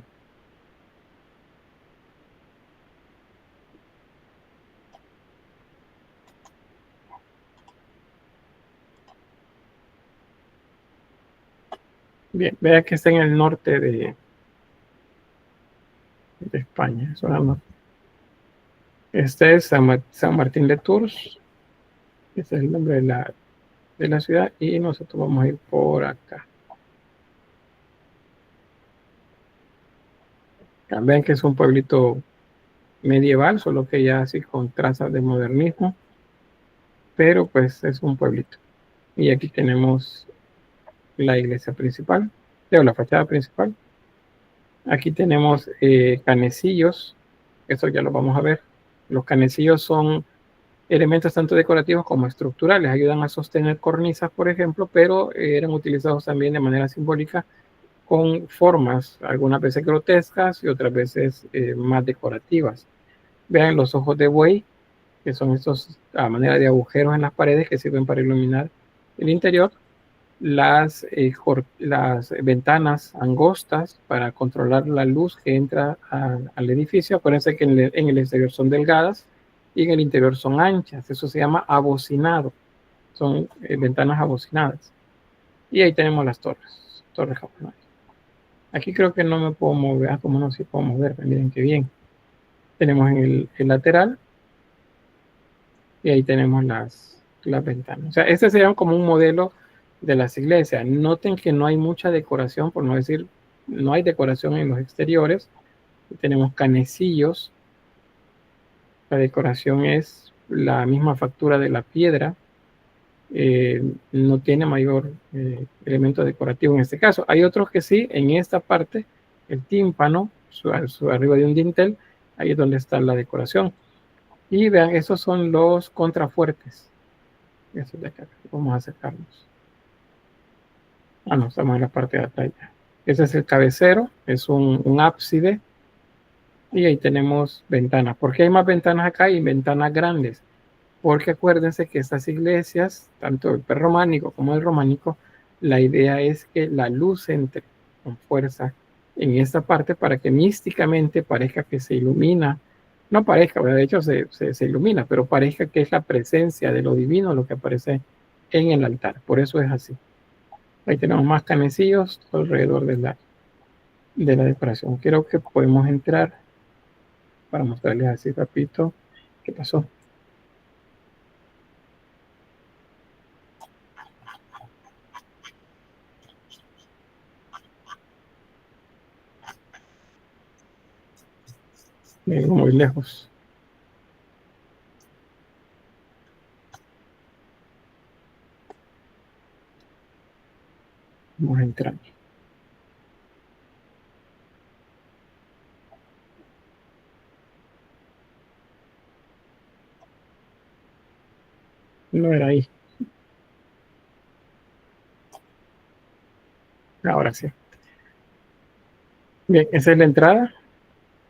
Bien, vea que está en el norte de España. Este es San Martín de Tours. Este es el nombre de la ciudad y nosotros vamos a ir por acá. Vean que es un pueblito medieval, solo que ya así con trazas de modernismo, pero pues es un pueblito. Y aquí tenemos la iglesia principal, la fachada principal. Aquí tenemos canecillos, eso ya lo vamos a ver. Los canecillos son elementos tanto decorativos como estructurales, ayudan a sostener cornisas, por ejemplo, pero eran utilizados también de manera simbólica con formas, algunas veces grotescas y otras veces más decorativas. Vean los ojos de buey, que son estos a manera de agujeros en las paredes que sirven para iluminar el interior. Las ventanas angostas para controlar la luz que entra al edificio. Acuérdense que en el exterior son delgadas y en el interior son anchas. Eso se llama abocinado. Son ventanas abocinadas. Y ahí tenemos las torres japonesas. Aquí creo que no me puedo mover. Como no, sí puedo mover. Miren qué bien. Tenemos en el lateral. Y ahí tenemos las ventanas. O sea, este sería como un modelo de las iglesias. Noten que no hay mucha decoración, por no decir, no hay decoración en los exteriores. Tenemos canecillos. La decoración es la misma factura de la piedra. No tiene mayor elemento decorativo en este caso. Hay otros que sí, en esta parte, el tímpano, arriba de un dintel, ahí es donde está la decoración. Y vean, esos son los contrafuertes. Esos de acá, vamos a acercarnos. No, estamos en la parte de atrás ya. Ese es el cabecero, es un ábside. Y ahí tenemos ventanas. ¿Por qué hay más ventanas acá y ventanas grandes? Porque acuérdense que estas iglesias, tanto el prerrománico como el románico, la idea es que la luz entre con fuerza en esta parte para que místicamente parezca que se ilumina. No parezca, de hecho se ilumina, pero parezca que es la presencia de lo divino lo que aparece en el altar. Por eso es así. Ahí tenemos más canecillos alrededor de la decoración. Creo que podemos entrar para mostrarles así rapidito qué pasó. Me veo muy lejos. Vamos a entrar. No era ahí. Ahora sí. Bien, esa es la entrada,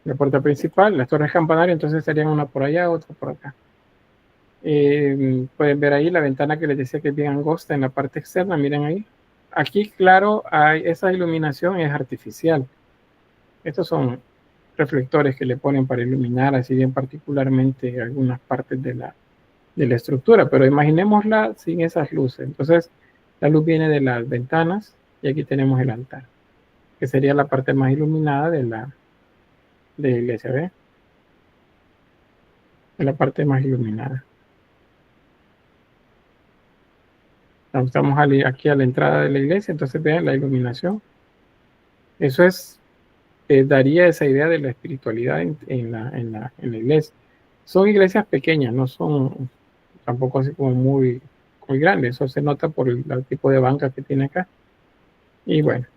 la puerta principal, las torres campanarias, entonces serían una por allá, otra por acá. Pueden ver ahí la ventana que les decía que es bien angosta en la parte externa, miren ahí. Aquí, claro, esa iluminación es artificial. Estos son reflectores que le ponen para iluminar así bien particularmente algunas partes de la estructura, pero imaginémosla sin esas luces. Entonces, la luz viene de las ventanas y aquí tenemos el altar, que sería la parte más iluminada de la iglesia, ¿ve? Es la parte más iluminada. Estamos aquí a la entrada de la iglesia, entonces vean la iluminación. Eso daría esa idea de la espiritualidad en la iglesia. Son iglesias pequeñas, no son tampoco así como muy grandes. Eso se nota por el tipo de banca que tiene acá. Y bueno,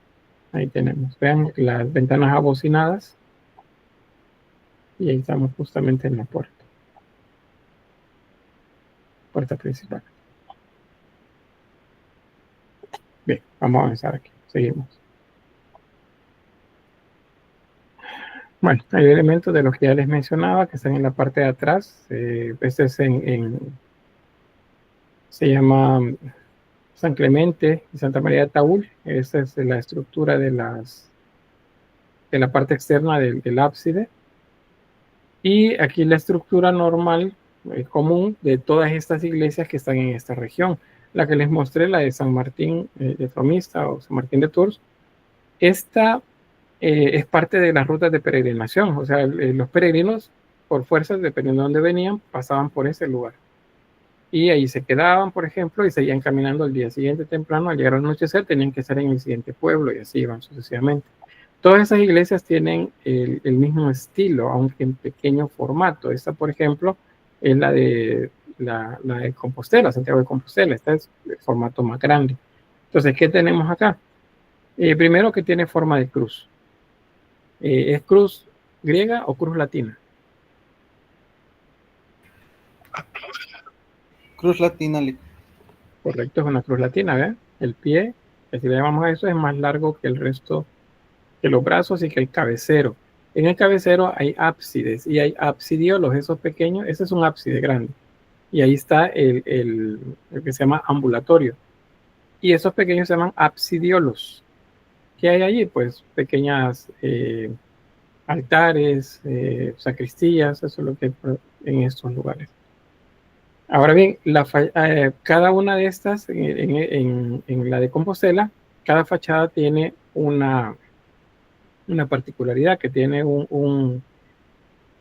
ahí tenemos. Vean las ventanas abocinadas. Y ahí estamos justamente en la puerta. Puerta principal. Bien, vamos a avanzar aquí. Seguimos. Bueno, hay elementos de los que ya les mencionaba que están en la parte de atrás. Este es se llama San Clemente y Santa María de Taúl. Esta es la estructura de la parte externa del ábside. Y aquí la estructura normal, común de todas estas iglesias que están en esta región. La que les mostré, la de San Martín de Tromista o San Martín de Tours. Esta es parte de las rutas de peregrinación. O sea, los peregrinos, por fuerzas, dependiendo de dónde venían, pasaban por ese lugar. Y ahí se quedaban, por ejemplo, y seguían caminando al día siguiente temprano. Al llegar al anochecer, tenían que estar en el siguiente pueblo y así iban sucesivamente. Todas esas iglesias tienen el mismo estilo, aunque en pequeño formato. Esta, por ejemplo, es la de Compostela, Santiago de Compostela. Esta es el formato más grande. Entonces, ¿qué tenemos acá? Primero, que tiene forma de cruz. ¿Es cruz griega o cruz latina? Cruz latina. Correcto, es una cruz latina, ¿ven? El pie, si le llamamos a eso, es más largo que el resto, que los brazos y que el cabecero. En el cabecero hay ábsides y hay absidiolos, esos pequeños, ese es un ábside grande. Y ahí está el que se llama ambulatorio. Y esos pequeños se llaman absidiolos. ¿Qué hay allí? Pues pequeñas altares, sacristías, eso es lo que hay en estos lugares. Ahora bien, cada una de estas, en la de Compostela, cada fachada tiene una particularidad, que tiene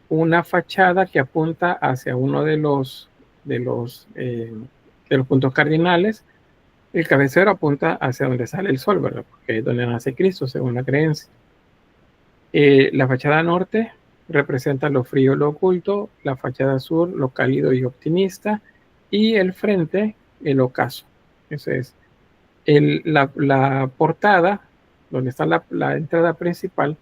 una fachada que apunta hacia uno de los puntos cardinales. El cabecero apunta hacia donde sale el sol, ¿verdad? Porque es donde nace Cristo, según la creencia. La fachada norte representa lo frío, lo oculto. La fachada sur, lo cálido y optimista. Y el frente, el ocaso. Eso es. La portada, donde está la entrada principal,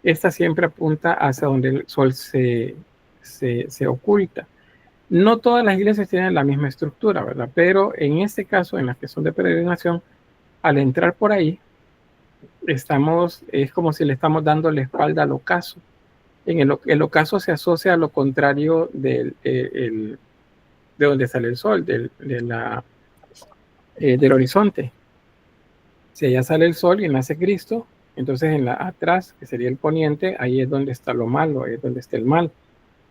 esta siempre apunta hacia donde el sol se oculta. No todas las iglesias tienen la misma estructura, ¿verdad? Pero en este caso, en las que son de peregrinación, al entrar por ahí, es como si le estamos dando la espalda al ocaso. El ocaso se asocia a lo contrario de donde sale el sol, del horizonte. Si allá sale el sol y nace Cristo, entonces atrás, que sería el poniente, ahí es donde está lo malo, ahí es donde está el mal.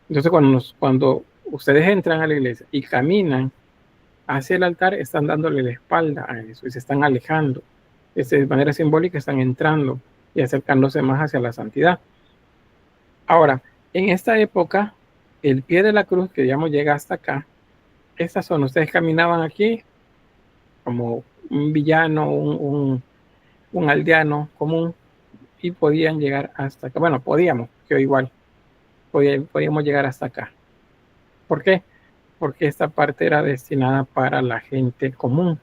Entonces cuando ustedes entran a la iglesia y caminan hacia el altar, están dándole la espalda a eso y se están alejando. De manera simbólica están entrando y acercándose más hacia la santidad. Ahora, en esta época, el pie de la cruz, que digamos llega hasta acá, estas son, ustedes caminaban aquí como un villano, un aldeano común, y podían llegar hasta acá. Bueno, podíamos, que igual, podíamos llegar hasta acá. ¿Por qué? Porque esta parte era destinada para la gente común.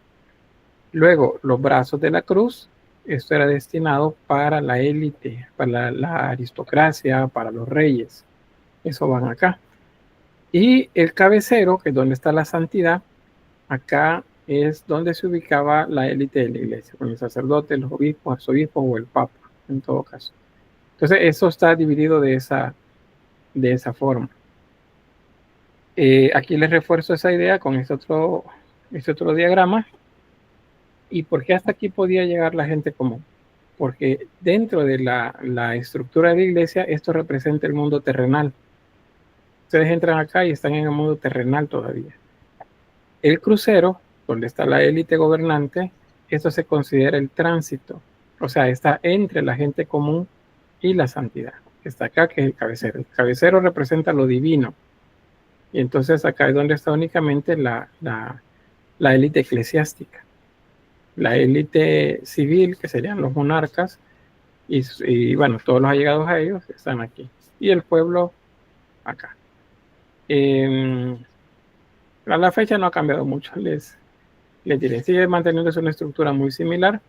Luego, los brazos de la cruz, esto era destinado para la élite, para la aristocracia, para los reyes. Eso van acá. Y el cabecero, que es donde está la santidad, acá es donde se ubicaba la élite de la iglesia, con el sacerdote, los obispos, arzobispos o el papa, en todo caso. Entonces, eso está dividido de esa forma. Aquí les refuerzo esa idea con este otro diagrama. ¿Y por qué hasta aquí podía llegar la gente común? Porque dentro de la estructura de la iglesia, esto representa el mundo terrenal. Ustedes entran acá y están en el mundo terrenal todavía. El crucero, donde está la élite gobernante, esto se considera el tránsito. O sea, está entre la gente común y la santidad. Está acá, que es el cabecero. El cabecero representa lo divino. Y entonces acá es donde está únicamente la élite eclesiástica. La élite civil, que serían los monarcas, y bueno, todos los allegados a ellos están aquí. Y el pueblo acá. A la fecha no ha cambiado mucho, les diré. Sigue manteniéndose una estructura muy similar.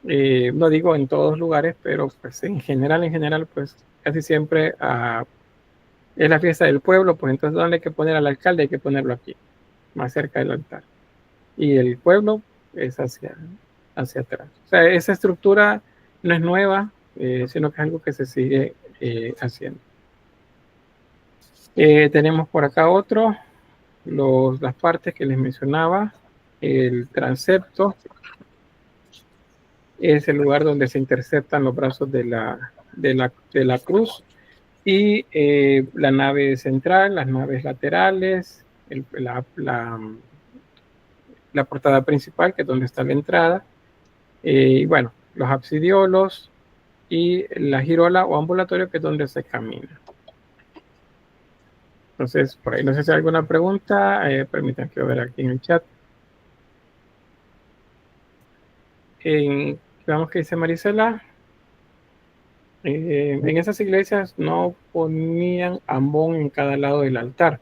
No digo en todos lugares, pero pues en general, pues casi siempre es la fiesta del pueblo, pues entonces ¿dónde hay que poner al alcalde? Hay que ponerlo aquí, más cerca del altar. Y el pueblo es hacia atrás. O sea, esa estructura no es nueva, sino que es algo que se sigue haciendo. Tenemos por acá las partes que les mencionaba. El transepto es el lugar donde se interceptan los brazos de la cruz, y la nave central, las naves laterales, la portada principal, que es donde está la entrada, y bueno, los absidiolos y la girola o ambulatorio, que es donde se camina. Entonces, por ahí no sé si hay alguna pregunta, permítanme que ver aquí en el chat. Veamos qué dice Marisela. En esas iglesias no ponían ambón en cada lado del altar.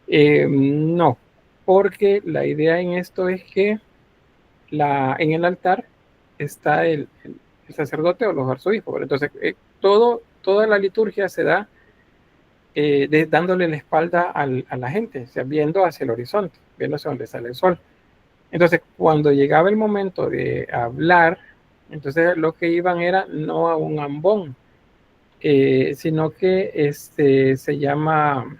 No, porque la idea en esto es que en el altar está el sacerdote o los arzobispos. Entonces, toda la liturgia se da dándole la espalda a la gente, o sea, viendo hacia el horizonte, viendo hacia donde sale el sol. Entonces, cuando llegaba el momento de hablar, entonces lo que iban era no a un ambón, sino que se llama,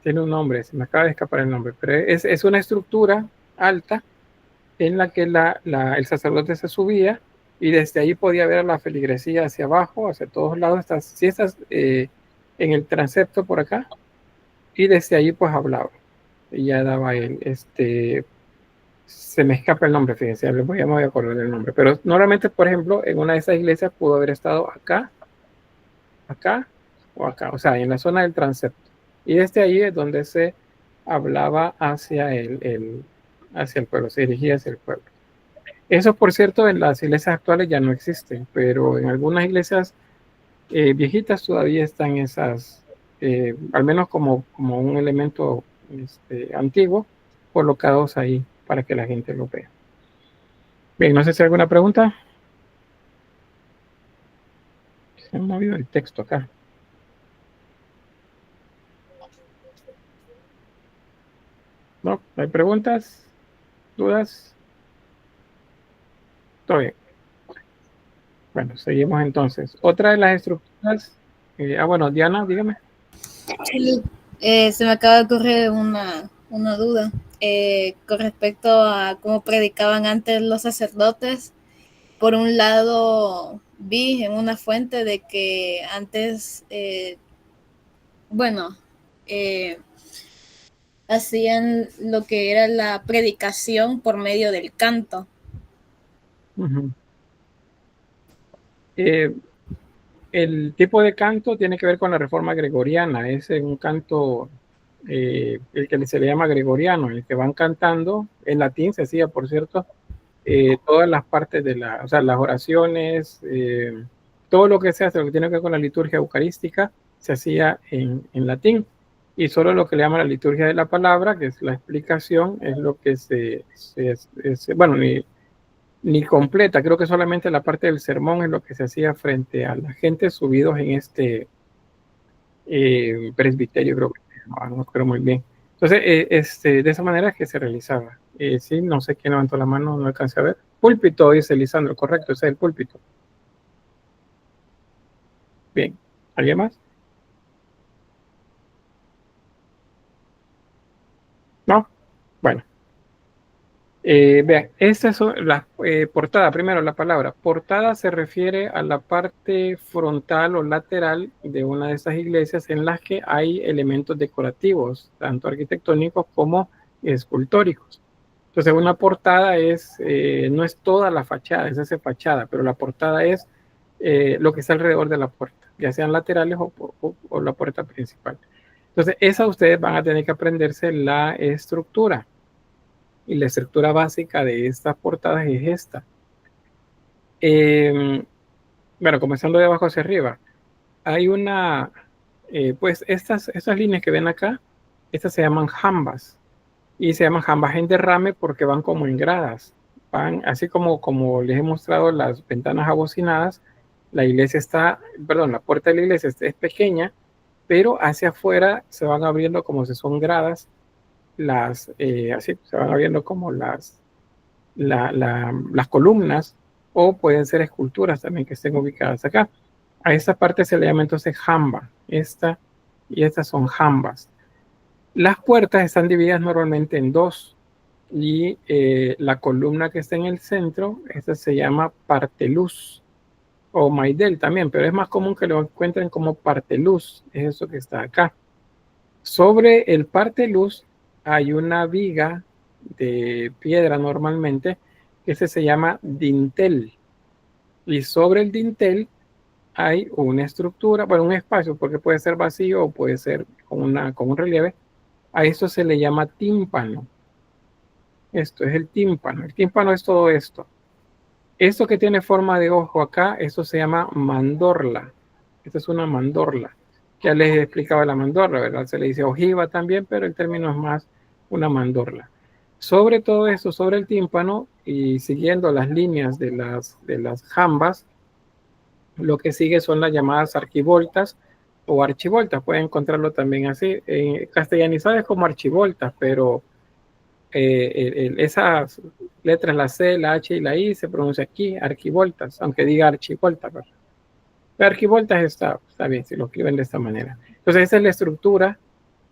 tiene un nombre, se me acaba de escapar el nombre, pero es una estructura alta en la que el sacerdote se subía y desde ahí podía ver a la feligresía hacia abajo, hacia todos lados, si estás en el transepto por acá, y desde ahí pues hablaba, y ya daba se me escapa el nombre, fíjense, me voy a acordar del nombre, pero normalmente, por ejemplo, en una de esas iglesias pudo haber estado acá, acá o acá, o sea, en la zona del transepto, y desde ahí es donde se hablaba hacia hacia el pueblo, se dirigía hacia el pueblo. Eso, por cierto, en las iglesias actuales ya no existen, pero en algunas iglesias viejitas todavía están esas, al menos como un elemento antiguo, colocados ahí para que la gente lo vea. Bien, no sé si hay alguna pregunta. Se ha movido el texto acá. ¿No? ¿Hay preguntas? ¿Dudas? Todo bien. Bueno, seguimos entonces. Otra de las estructuras. Bueno, Diana, dígame. Sí, se me acaba de ocurrir una duda con respecto a cómo predicaban antes los sacerdotes. Por un lado, vi en una fuente de que antes, hacían lo que era la predicación por medio del canto. Uh-huh. El tipo de canto tiene que ver con la reforma gregoriana. Es un canto, el que se le llama gregoriano, el que van cantando en latín, se hacía, por cierto, todas las partes o sea, las oraciones, todo lo que se hace, lo que tiene que ver con la liturgia eucarística, se hacía en latín. Y solo lo que le llama la liturgia de la palabra, que es la explicación, es lo que bueno, ni completa, creo que solamente la parte del sermón es lo que se hacía frente a la gente subidos en presbiterio, creo que no me acuerdo muy bien. Entonces, de esa manera es que se realizaba. Sí, no sé quién levantó la mano, no alcancé a ver. Púlpito, dice Lisandro, correcto, ese es el púlpito. Bien, ¿alguien más? ¿No? Bueno. Vean, estas son las portadas. Primero, la palabra portada se refiere a la parte frontal o lateral de una de estas iglesias en las que hay elementos decorativos, tanto arquitectónicos como escultóricos. Entonces, una portada no es toda la fachada, es esa fachada, pero la portada es lo que está alrededor de la puerta, ya sean laterales o la puerta principal. Entonces, esa ustedes van a tener que aprenderse la estructura. Y la estructura básica de estas portadas es esta. Bueno, comenzando de abajo hacia arriba, hay pues estas líneas que ven acá, estas se llaman jambas. Y se llaman jambas en derrame porque van como en gradas. Van, así como les he mostrado las ventanas abocinadas, la puerta de la iglesia es pequeña, pero hacia afuera se van abriendo como si son gradas, así se van abriendo como las columnas, o pueden ser esculturas también que estén ubicadas acá. A esta parte se le llama entonces jamba. Esta y estas son jambas. Las puertas están divididas normalmente en dos, y la columna que está en el centro, esta se llama parteluz o maidel también, pero es más común que lo encuentren como parteluz, es eso que está acá. Sobre el parteluz hay una viga de piedra normalmente, que se llama dintel, y sobre el dintel hay una estructura, bueno, un espacio, porque puede ser vacío o puede ser con un relieve. A esto se le llama tímpano. Esto es el tímpano. El tímpano es todo esto. Esto que tiene forma de ojo acá, esto se llama mandorla. Esta es una mandorla. Ya les explicaba la mandorla, ¿verdad? Se le dice ojiva también, pero el término es más una mandorla. Sobre todo esto, sobre el tímpano, y siguiendo las líneas de las jambas, lo que sigue son las llamadas arquivoltas o archivoltas. Pueden encontrarlo también así. Castellanizado es como archivoltas, pero esas letras, la C, la H y la I, se pronuncia aquí arquivoltas, aunque diga archivolta, ¿verdad? La arquivoltas está bien si lo escriben de esta manera. Entonces esa es la estructura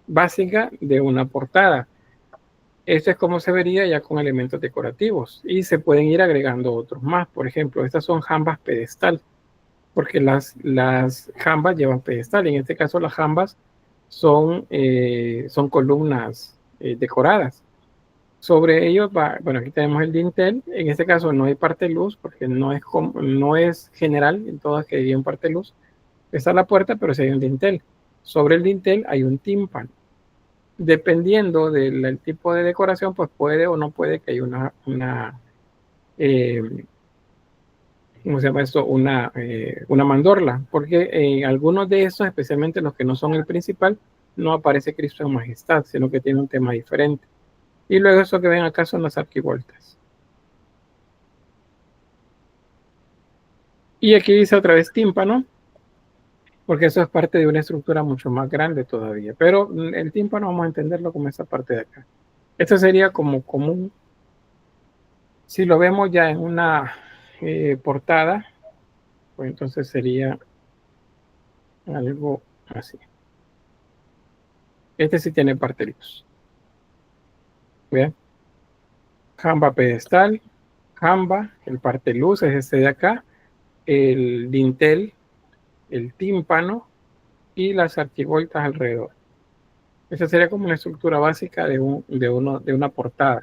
básica de una portada. Esto es como se vería ya con elementos decorativos y se pueden ir agregando otros más. Por ejemplo, estas son jambas pedestal, porque las jambas llevan pedestal. En este caso las jambas son columnas decoradas. Sobre ellos va, bueno, aquí tenemos el dintel. En este caso no hay parte luz porque no es general en todas que hay un parte luz. Está la puerta, pero sí hay un dintel. Sobre el dintel hay un tímpano. Dependiendo del tipo de decoración, pues puede o no puede que haya ¿cómo se llama esto? Una mandorla, porque en algunos de estos, especialmente los que no son el principal, no aparece Cristo en majestad, sino que tiene un tema diferente. Y luego eso que ven acá son las arquivoltas. Y aquí dice otra vez tímpano, porque eso es parte de una estructura mucho más grande todavía. Pero el tímpano vamos a entenderlo como esa parte de acá. Esto sería como común. Si lo vemos ya en una portada, pues entonces sería algo así. Este sí tiene parte luz. Bien. Jamba pedestal, jamba, el parte luz es este de acá, el dintel, el tímpano y las arquivoltas alrededor. Esa sería como una estructura básica de una portada.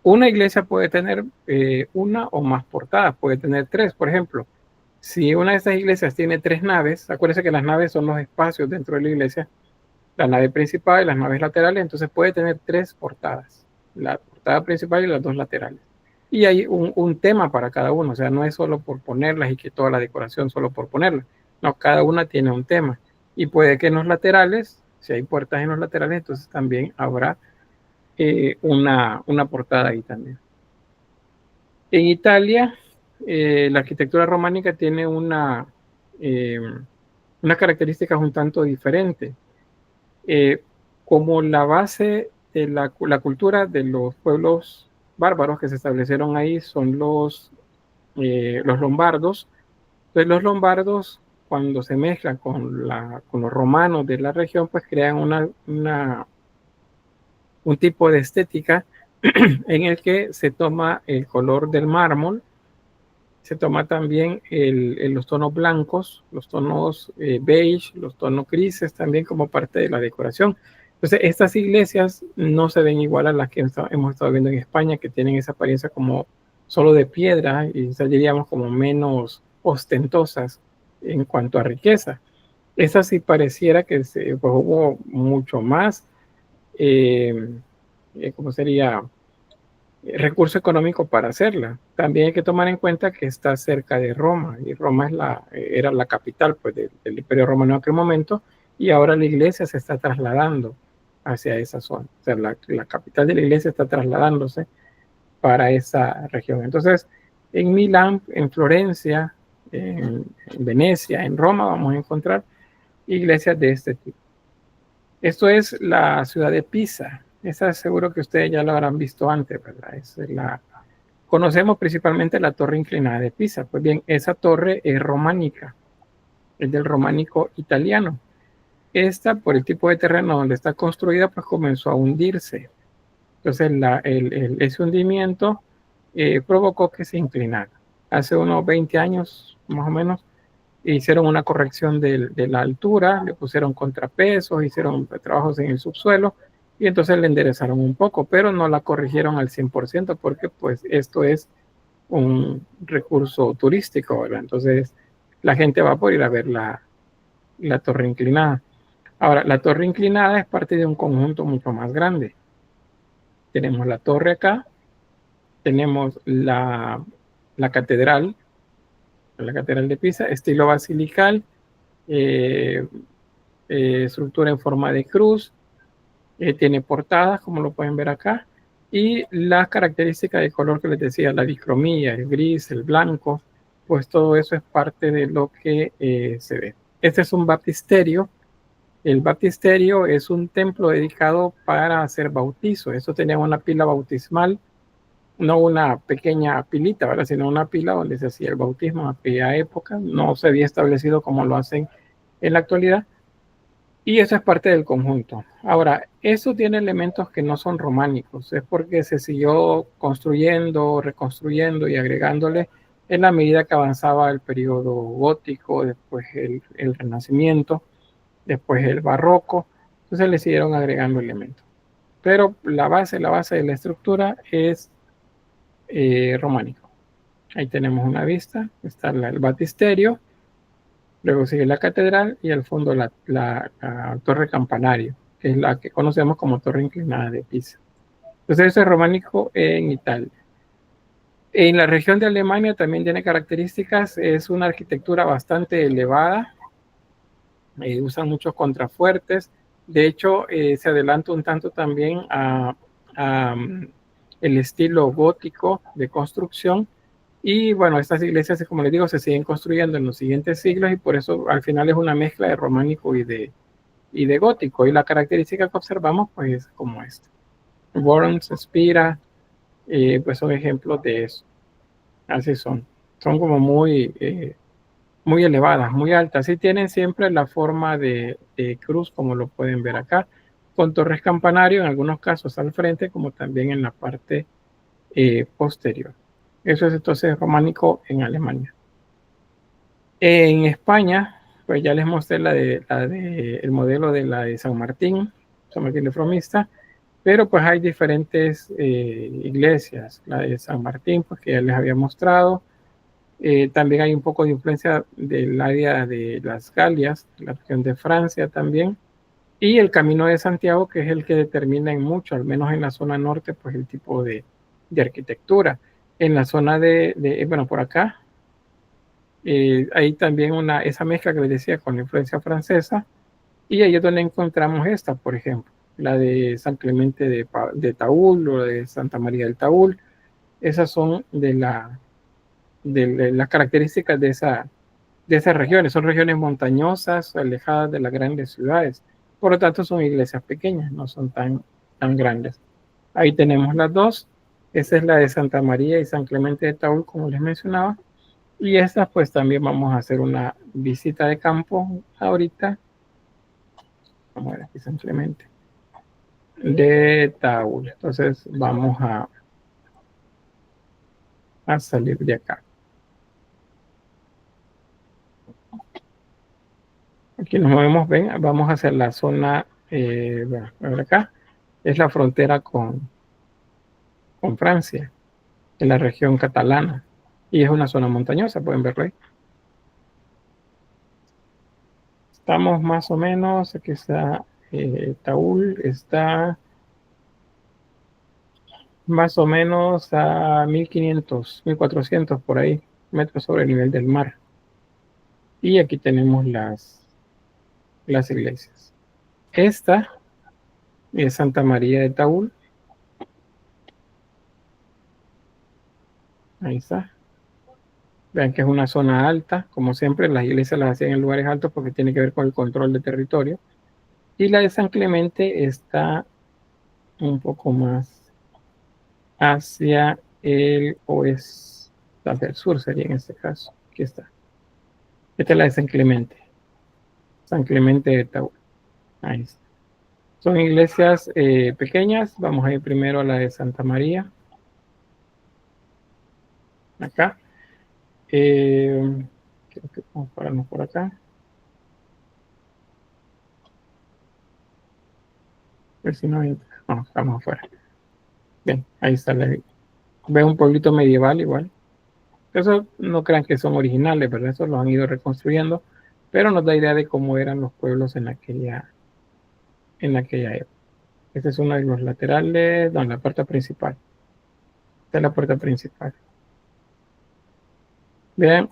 Una iglesia puede tener una o más portadas, puede tener tres. Por ejemplo, si una de estas iglesias tiene tres naves, acuérdense que las naves son los espacios dentro de la iglesia, la nave principal y las naves laterales, entonces puede tener tres portadas, la portada principal y las dos laterales. Y hay un tema para cada uno, o sea, no es solo por ponerlas y que toda la decoración solo por ponerlas, no, cada una tiene un tema. Y puede que en los laterales, si hay puertas en los laterales, entonces también habrá una portada ahí también. En Italia, la arquitectura románica tiene una característica un tanto diferente. Como la base de la cultura de los pueblos bárbaros que se establecieron ahí son los lombardos. Entonces los lombardos, cuando se mezclan con los romanos de la región, pues crean un tipo de estética en el que se toma el color del mármol, se toma también los tonos blancos, los tonos beige, los tonos grises también como parte de la decoración. Entonces estas iglesias no se ven igual a las que hemos estado viendo en España, que tienen esa apariencia como solo de piedra y diríamos como menos ostentosas en cuanto a riqueza. Esa sí pareciera que pues, hubo mucho más ¿cómo sería? Recurso económico para hacerla. También hay que tomar en cuenta que está cerca de Roma, y Roma era la capital pues, del Imperio Romano en aquel momento, y ahora la iglesia se está trasladando hacia esa zona. O sea, la capital de la iglesia está trasladándose para esa región. Entonces, en Milán, en Florencia, en Venecia, en Roma, vamos a encontrar iglesias de este tipo. Esto es la ciudad de Pisa. Esa seguro que ustedes ya lo habrán visto antes, ¿verdad? Conocemos principalmente la torre inclinada de Pisa. Pues bien, esa torre es románica, es del románico italiano. Esta, por el tipo de terreno donde está construida, pues comenzó a hundirse. Entonces, ese hundimiento provocó que se inclinara. Hace unos 20 años, más o menos, hicieron una corrección de la altura, le pusieron contrapesos, hicieron trabajos en el subsuelo, y entonces le enderezaron un poco, pero no la corrigieron al 100% porque pues esto es un recurso turístico, ¿verdad? Entonces la gente va por ir a ver la torre inclinada. Ahora, la torre inclinada es parte de un conjunto mucho más grande. Tenemos la torre acá, tenemos la catedral de Pisa, estilo basilical, estructura en forma de cruz, tiene portadas, como lo pueden ver acá, y las características de color que les decía, la dicromía, el gris, el blanco, pues todo eso es parte de lo que se ve. Este es un baptisterio. El baptisterio es un templo dedicado para hacer bautizos. Eso tenía una pila bautismal no una pequeña pilita, ¿verdad? Sino una pila donde se hacía el bautismo en aquella época. No se había establecido como lo hacen en la actualidad. Y eso es parte del conjunto. Ahora, eso tiene elementos que no son románicos. Es porque se siguió construyendo, reconstruyendo y agregándole en la medida que avanzaba el periodo gótico, después el Renacimiento, después el Barroco. Entonces le siguieron agregando elementos. Pero la base de la estructura es románico. Ahí tenemos una vista, está el batisterio, luego sigue la catedral y al fondo la torre campanario, que es la que conocemos como torre inclinada de Pisa. Entonces eso es románico en Italia. En la región de Alemania también tiene características, es una arquitectura bastante elevada, usan muchos contrafuertes, de hecho se adelanta un tanto también a el estilo gótico de construcción. Y bueno, estas iglesias, como les digo, se siguen construyendo en los siguientes siglos y por eso al final es una mezcla de románico y de gótico. Y la característica que observamos pues es como esta. Worms, Spira, pues son ejemplos de eso. Así son. Son como muy elevadas, muy altas. Y tienen siempre la forma de cruz, como lo pueden ver acá, con torres campanario en algunos casos al frente, como también en la parte posterior. Eso es entonces románico en Alemania. En España, pues ya les mostré el modelo de la de San Martín de Fromista, pero pues hay diferentes iglesias. La de San Martín, pues que ya les había mostrado. También hay un poco de influencia del área de las Galias, la región de Francia también. Y el Camino de Santiago, que es el que determina en mucho, al menos en la zona norte, pues el tipo de arquitectura. En la zona bueno, por acá, hay también esa mezcla que les decía con la influencia francesa, y ahí es donde encontramos esta, por ejemplo, la de San Clemente de Taúl o de Santa María del Taúl. Esas son de las características de esas regiones. Son regiones montañosas, alejadas de las grandes ciudades. Por lo tanto, son iglesias pequeñas, no son tan grandes. Ahí tenemos las dos. Esa es la de Santa María y San Clemente de Taúl, como les mencionaba. Y estas pues también vamos a hacer una visita de campo ahorita. Vamos a ver aquí San Clemente de Taúl. Entonces vamos a salir de acá. Aquí nos movemos, ven, vamos hacia la zona, bueno, a ver acá, es la frontera con Francia, en la región catalana, y es una zona montañosa, pueden verlo ahí. Estamos más o menos, aquí está Taúl, está más o menos a 1500, 1400 por ahí, metros sobre el nivel del mar. Y aquí tenemos las iglesias. Esta es Santa María de Taúl. Ahí está. Vean que es una zona alta, como siempre, las iglesias las hacían en lugares altos porque tiene que ver con el control de territorio. Y la de San Clemente está un poco más hacia el oeste, hacia el sur sería en este caso. Aquí está. Esta es la de San Clemente. San Clemente de Taúl. Ahí está. Son iglesias pequeñas. Vamos a ir primero a la de Santa María. Acá. Creo que vamos a pararnos por acá. A ver si no estamos afuera. Bien, ahí está. Ve un pueblito medieval igual. Eso no crean que son originales, ¿verdad? Eso los han ido reconstruyendo, pero nos da idea de cómo eran los pueblos en aquella época. Este es uno de los laterales, no, la puerta principal. Esta es la puerta principal. Vean,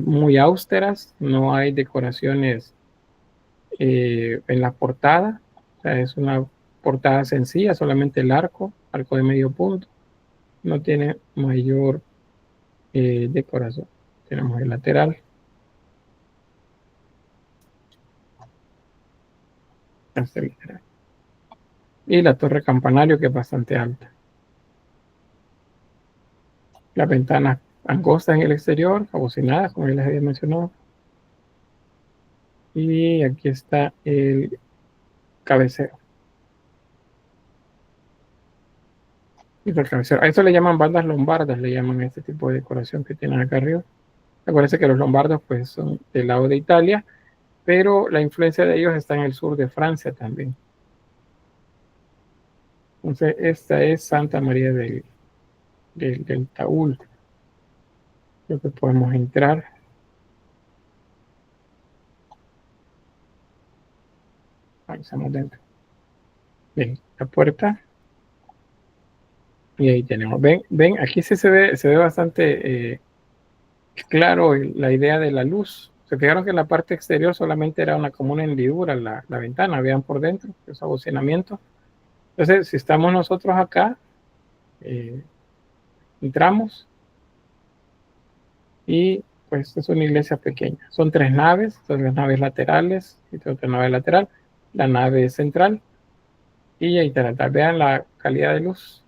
muy austeras, no hay decoraciones en la portada. O sea, es una portada sencilla, solamente el arco de medio punto. No tiene mayor decoración. Tenemos el lateral. Este lateral. Y la torre campanario, que es bastante alta. Las ventanas angostas en el exterior, abocinadas, como ya les había mencionado. Y aquí está el cabecero. Y el cabecero. A eso le llaman bandas lombardas, le llaman a este tipo de decoración que tienen acá arriba. Acuérdense que los lombardos pues son del lado de Italia, pero la influencia de ellos está en el sur de Francia también. Entonces, esta es Santa María del Taúl. Creo que podemos entrar. Ahí estamos dentro. Bien, la puerta. Y ahí tenemos. Ven, aquí sí se ve bastante claro la idea de la luz. Se fijaron que en la parte exterior solamente era como una hendidura la ventana, vean por dentro, es abocinamiento. Entonces, si estamos nosotros acá, entramos y pues es una iglesia pequeña. Son 3 naves, son las naves laterales y otra nave lateral, la nave central y ahí está. Vean la calidad de luz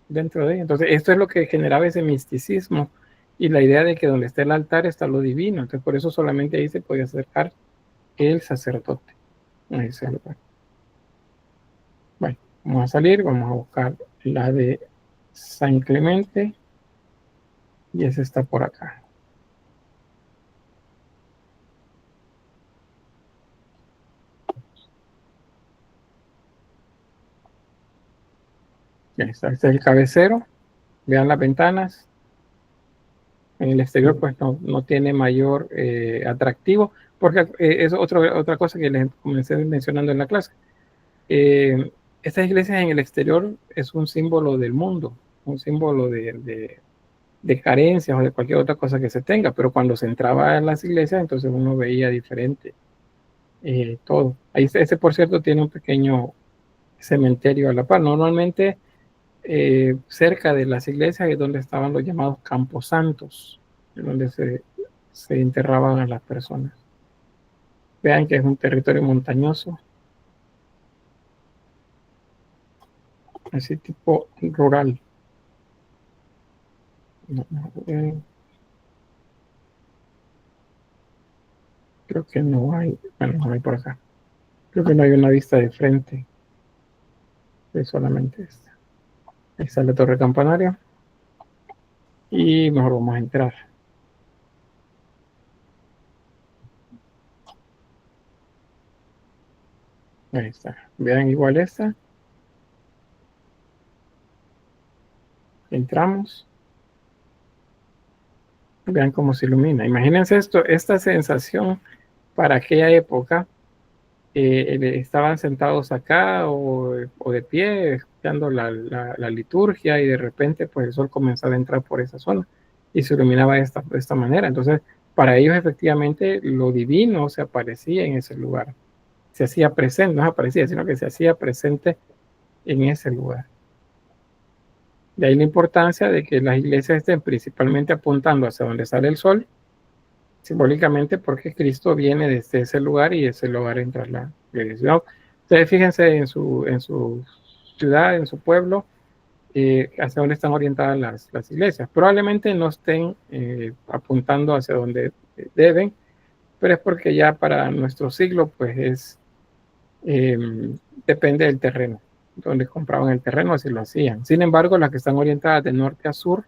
dentro de ella. Entonces, esto es lo que generaba ese misticismo y la idea de que donde está el altar está lo divino. Entonces, por eso solamente ahí se podía acercar el sacerdote a ese lugar. Bueno, vamos a salir, vamos a buscar la de San Clemente y esa está por acá. Ya está, este es el cabecero. Vean las ventanas. En el exterior pues no tiene mayor atractivo, porque es otra cosa que les comencé mencionando en la clase. Estas iglesias en el exterior es un símbolo del mundo, un símbolo de carencias o de cualquier otra cosa que se tenga, pero cuando se entraba en las iglesias entonces uno veía diferente todo. Ahí ese por cierto tiene un pequeño cementerio a la par. Normalmente cerca de las iglesias es donde estaban los llamados camposantos, donde se enterraban a las personas. Vean que es un territorio montañoso, así tipo rural. Creo que no hay, bueno, no hay por acá. Creo que no hay una vista de frente, es solamente esta. Ahí está la torre campanaria. Y mejor vamos a entrar. Ahí está. Vean igual esta. Entramos. Vean cómo se ilumina. Imagínense esta sensación para aquella época. Estaban sentados acá o de pie, escuchando la liturgia y de repente pues el sol comenzaba a entrar por esa zona y se iluminaba de esta manera. Entonces, para ellos efectivamente lo divino se aparecía en ese lugar. Se hacía presente, no aparecía, sino que se hacía presente en ese lugar. De ahí la importancia de que las iglesias estén principalmente apuntando hacia donde sale el sol, simbólicamente porque Cristo viene desde ese lugar y ese lugar entra la iglesia. Ustedes fíjense en su ciudad, en su pueblo, hacia dónde están orientadas las iglesias. Probablemente no estén apuntando hacia donde deben, pero es porque ya para nuestro siglo pues depende del terreno. Donde compraban el terreno, así lo hacían. Sin embargo, las que están orientadas de norte a sur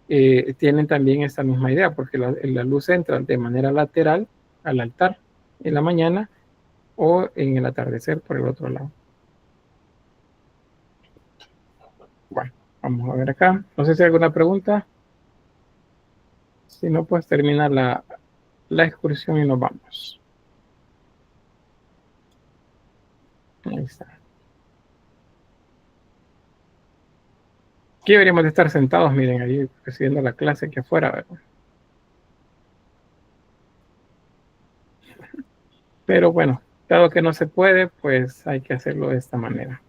tienen también esta misma idea, porque la luz entra de manera lateral al altar en la mañana o en el atardecer por el otro lado. Bueno, vamos a ver acá. No sé si hay alguna pregunta. Si no, pues termina la excursión y nos vamos. Ahí está. Aquí deberíamos de estar sentados, miren, ahí recibiendo la clase aquí afuera, ¿verdad? Pero bueno, dado que no se puede, pues hay que hacerlo de esta manera.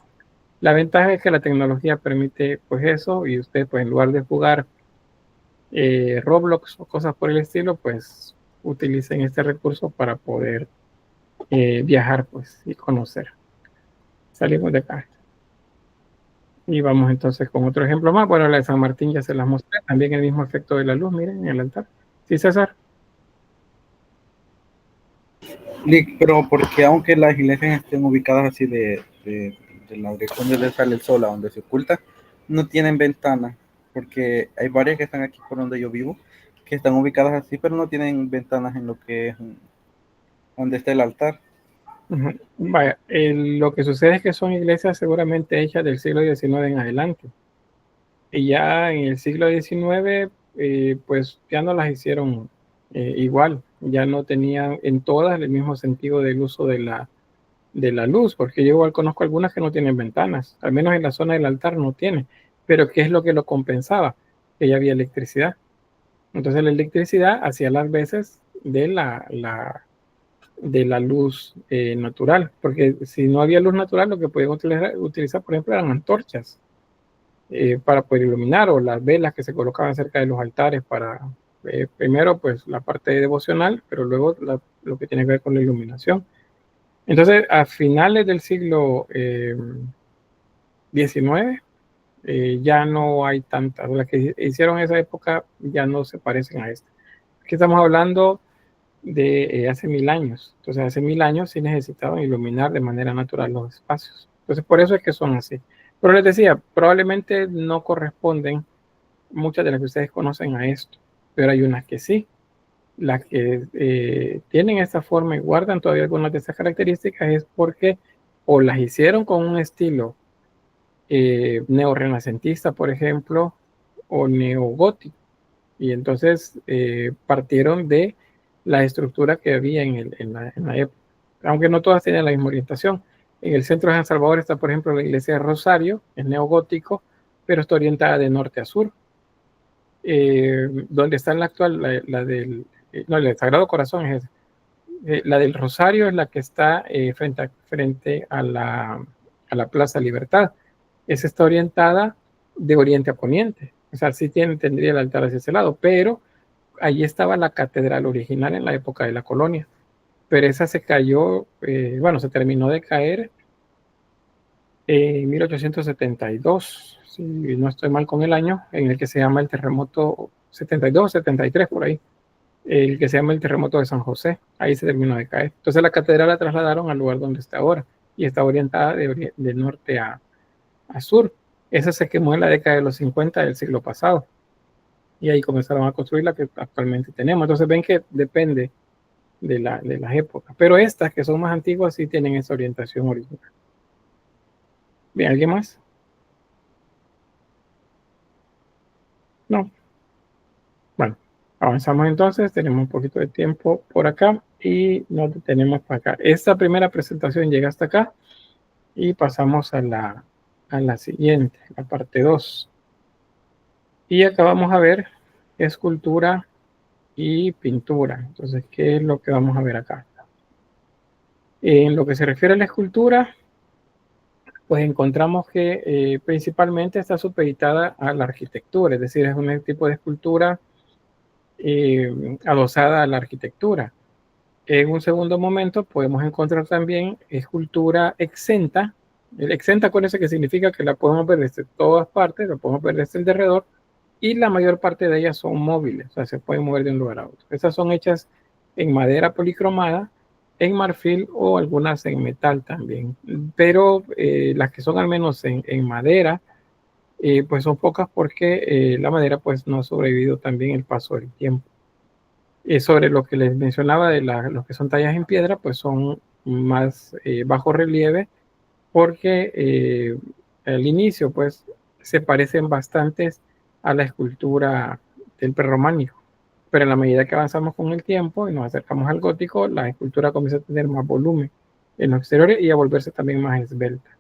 La ventaja es que la tecnología permite pues eso y usted pues en lugar de jugar Roblox o cosas por el estilo, pues utilicen este recurso para poder viajar pues y conocer. Salimos de acá. Y vamos entonces con otro ejemplo más. Bueno, la de San Martín ya se las mostré. También el mismo efecto de la luz, miren, en el altar. ¿Sí, César? Pero porque aunque las iglesias estén ubicadas así de la dirección donde sale el sol a donde se oculta, no tienen ventanas, porque hay varias que están aquí por donde yo vivo, que están ubicadas así, pero no tienen ventanas en lo que es donde está el altar. Vaya, lo que sucede es que son iglesias seguramente hechas del siglo XIX en adelante. Y ya en el siglo XIX, pues ya no las hicieron igual. Ya no tenían en todas el mismo sentido del uso de la luz, porque yo igual conozco algunas que no tienen ventanas, al menos en la zona del altar no tiene. Pero ¿qué es lo que lo compensaba? Que ya había electricidad. Entonces la electricidad hacía las veces de la luz natural, porque si no había luz natural, lo que podían utilizar, por ejemplo, eran antorchas para poder iluminar, o las velas que se colocaban cerca de los altares para, primero, pues la parte devocional, pero luego lo que tiene que ver con la iluminación. Entonces, a finales del siglo XIX, ya no hay tantas. Las que hicieron en esa época ya no se parecen a esta. Aquí estamos hablando de hace 1000 años. Entonces, hace 1000 años sí necesitaban iluminar de manera natural los espacios. Entonces, por eso es que son así. Pero les decía, probablemente no corresponden muchas de las que ustedes conocen a esto, pero hay unas que sí. Las que tienen esta forma y guardan todavía algunas de estas características es porque o las hicieron con un estilo neorrenacentista, por ejemplo, o neogótico. Y entonces partieron de la estructura que había en la época, aunque no todas tenían la misma orientación. En el centro de San Salvador está, por ejemplo, la iglesia de Rosario, es neogótico, pero está orientada de norte a sur. Donde está en la actual, la del Sagrado Corazón es esa. La del Rosario es la que está frente a la Plaza Libertad. Esa está orientada de oriente a poniente. O sea, sí tendría el altar hacia ese lado, pero allí estaba la catedral original en la época de la colonia. Pero esa se cayó, bueno, se terminó de caer en 1872, si no estoy mal con el año, en el que se llama el terremoto 72, 73 por ahí, el que se llama el terremoto de San José. Ahí se terminó de caer. Entonces la catedral la trasladaron al lugar donde está ahora y está orientada de norte a sur. Esa se quemó en la década de los 50 del siglo pasado y ahí comenzaron a construir la que actualmente tenemos. Entonces ven que depende de las épocas, pero estas que son más antiguas sí tienen esa orientación original. Bien, ¿alguien más? No. Bueno, avanzamos entonces, tenemos un poquito de tiempo por acá y nos detenemos para acá. Esta primera presentación llega hasta acá y pasamos a la siguiente, la parte 2. Y acá vamos a ver escultura y pintura. Entonces, ¿qué es lo que vamos a ver acá? En lo que se refiere a la escultura, pues encontramos que principalmente está supeditada a la arquitectura, es decir, es un tipo de escultura adosada a la arquitectura. En un segundo momento podemos encontrar también escultura exenta. El exenta, acuérdense que significa que la podemos ver desde todas partes, la podemos ver desde el derredor, y la mayor parte de ellas son móviles, o sea, se pueden mover de un lugar a otro. Estas son hechas en madera policromada, en marfil o algunas en metal también, pero las que son al menos en madera, pues son pocas porque la madera pues no ha sobrevivido también el paso del tiempo. Sobre lo que les mencionaba de los que son tallas en piedra, pues son más bajo relieve porque al inicio pues se parecen bastantes a la escultura del prerrománico, pero en la medida que avanzamos con el tiempo y nos acercamos al gótico, la escultura comienza a tener más volumen en los exteriores y a volverse también más esbelta.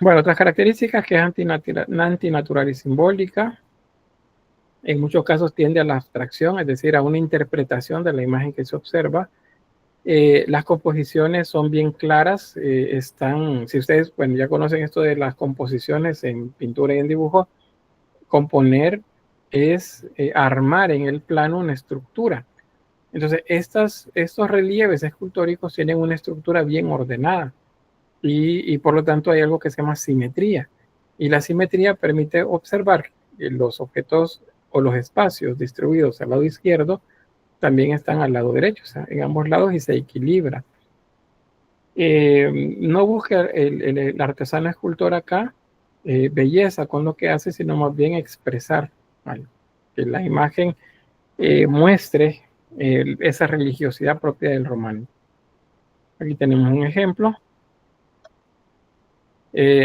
Bueno, otras características que es antinatural y simbólica. En muchos casos tiende a la abstracción, es decir, a una interpretación de la imagen que se observa. Las composiciones son bien claras, si ustedes, bueno, ya conocen esto de las composiciones en pintura y en dibujo, componer es armar en el plano una estructura. Entonces, estos relieves escultóricos tienen una estructura bien ordenada. y por lo tanto hay algo que se llama simetría. Y la simetría permite observar que los objetos o los espacios distribuidos al lado izquierdo también están al lado derecho, o sea, en ambos lados, y se equilibra. No busca el artesano escultor acá belleza con lo que hace, sino más bien expresar, ¿vale? Que la imagen muestre esa religiosidad propia del románico. Aquí tenemos un ejemplo.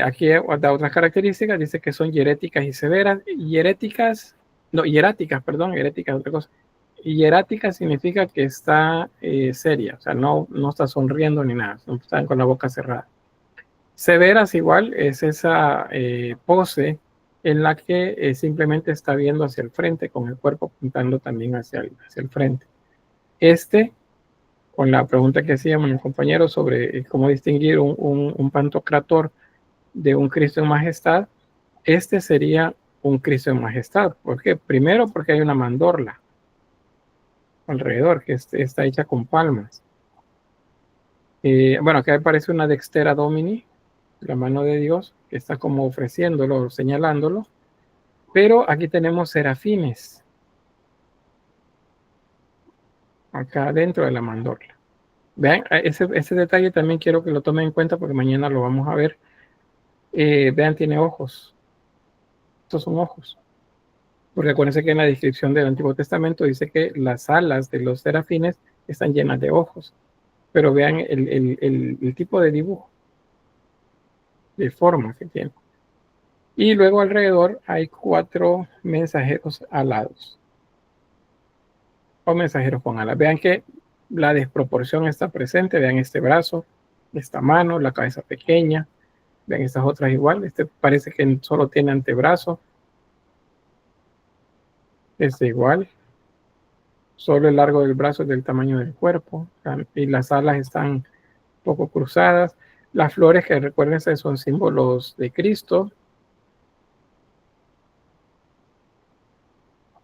Aquí da otras características, dice que son hieréticas y severas. Hieráticas, otra cosa. Hierática significa que está seria, o sea, no está sonriendo ni nada, no está con la boca cerrada. Severas igual es esa pose en la que simplemente está viendo hacia el frente, con el cuerpo apuntando también hacia el frente. Con la pregunta que hacíamos mi compañero sobre cómo distinguir un pantocrator de un Cristo en majestad, sería un Cristo en majestad. ¿Por qué? Primero porque hay una mandorla alrededor que está hecha con palmas. Bueno, acá aparece una Dextera Domini, la mano de Dios, que está como ofreciéndolo, señalándolo, pero aquí tenemos serafines acá dentro de la mandorla. Vean, ese detalle también quiero que lo tomen en cuenta porque mañana lo vamos a ver. Vean, tiene ojos. Estos son ojos. Porque acuérdense que en la descripción del Antiguo Testamento dice que las alas de los serafines están llenas de ojos. Pero vean el tipo de dibujo, de forma que tiene. Y luego alrededor hay 4 mensajeros alados. O mensajeros con alas. Vean que la desproporción está presente. Vean este brazo, esta mano, la cabeza pequeña. Vean estas otras igual. Parece que solo tiene antebrazo. Igual. Solo el largo del brazo es del tamaño del cuerpo. Y las alas están un poco cruzadas. Las flores, que recuérdense, son símbolos de Cristo.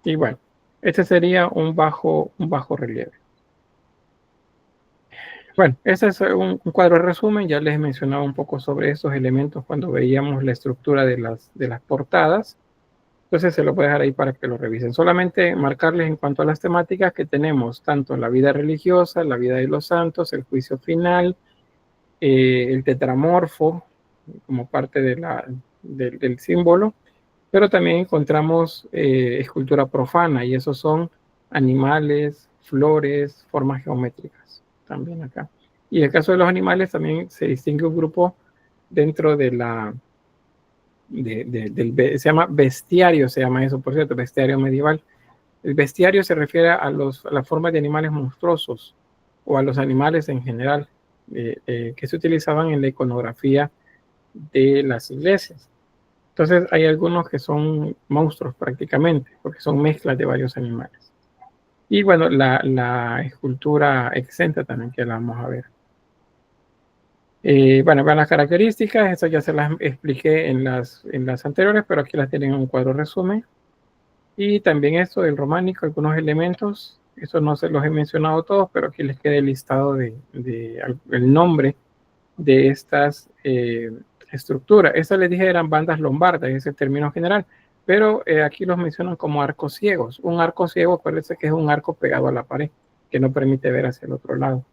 Y bueno, este sería un bajo relieve. Bueno, ese es un cuadro de resumen. Ya les mencionaba un poco sobre estos elementos cuando veíamos la estructura de las portadas. Entonces se lo voy a dejar ahí para que lo revisen. Solamente marcarles en cuanto a las temáticas que tenemos, tanto la vida religiosa, la vida de los santos, el juicio final, el tetramorfo, como parte del símbolo, pero también encontramos escultura profana, y esos son animales, flores, formas geométricas, también acá. Y en el caso de los animales también se distingue un grupo dentro de se llama bestiario, se llama eso, por cierto, bestiario medieval. El bestiario se refiere a las formas de animales monstruosos o a los animales en general que se utilizaban en la iconografía de las iglesias. Entonces hay algunos que son monstruos prácticamente, porque son mezclas de varios animales. Y bueno, la escultura exenta también, que la vamos a ver. Bueno, vean las características, esto ya se las expliqué en las anteriores, pero aquí las tienen en un cuadro resumen. Y también esto del románico, algunos elementos, eso no se los he mencionado todos, pero aquí les queda el listado el nombre de estas estructuras. Estas les dije eran bandas lombardas, ese es el término general, pero aquí los mencionan como arcos ciegos. Un arco ciego, acuérdense que es un arco pegado a la pared, que no permite ver hacia el otro lado.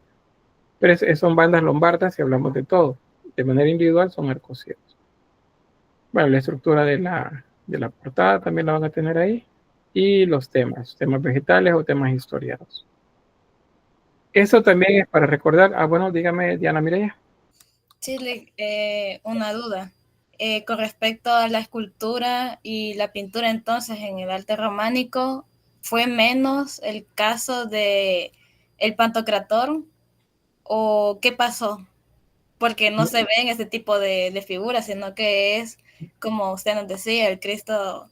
Pero son bandas lombardas y hablamos de todo. De manera individual son arcos ciegos. Bueno, la estructura de la portada también la van a tener ahí. Y los temas vegetales o temas historiados. Eso también es para recordar. Bueno, dígame, Diana Mireya. Sí, una duda. Con respecto a la escultura y la pintura, entonces, en el arte románico, ¿fue menos el caso de el Pantocrator? ¿O qué pasó? Porque no se ven ese tipo de figuras, sino que es, como usted nos decía, el Cristo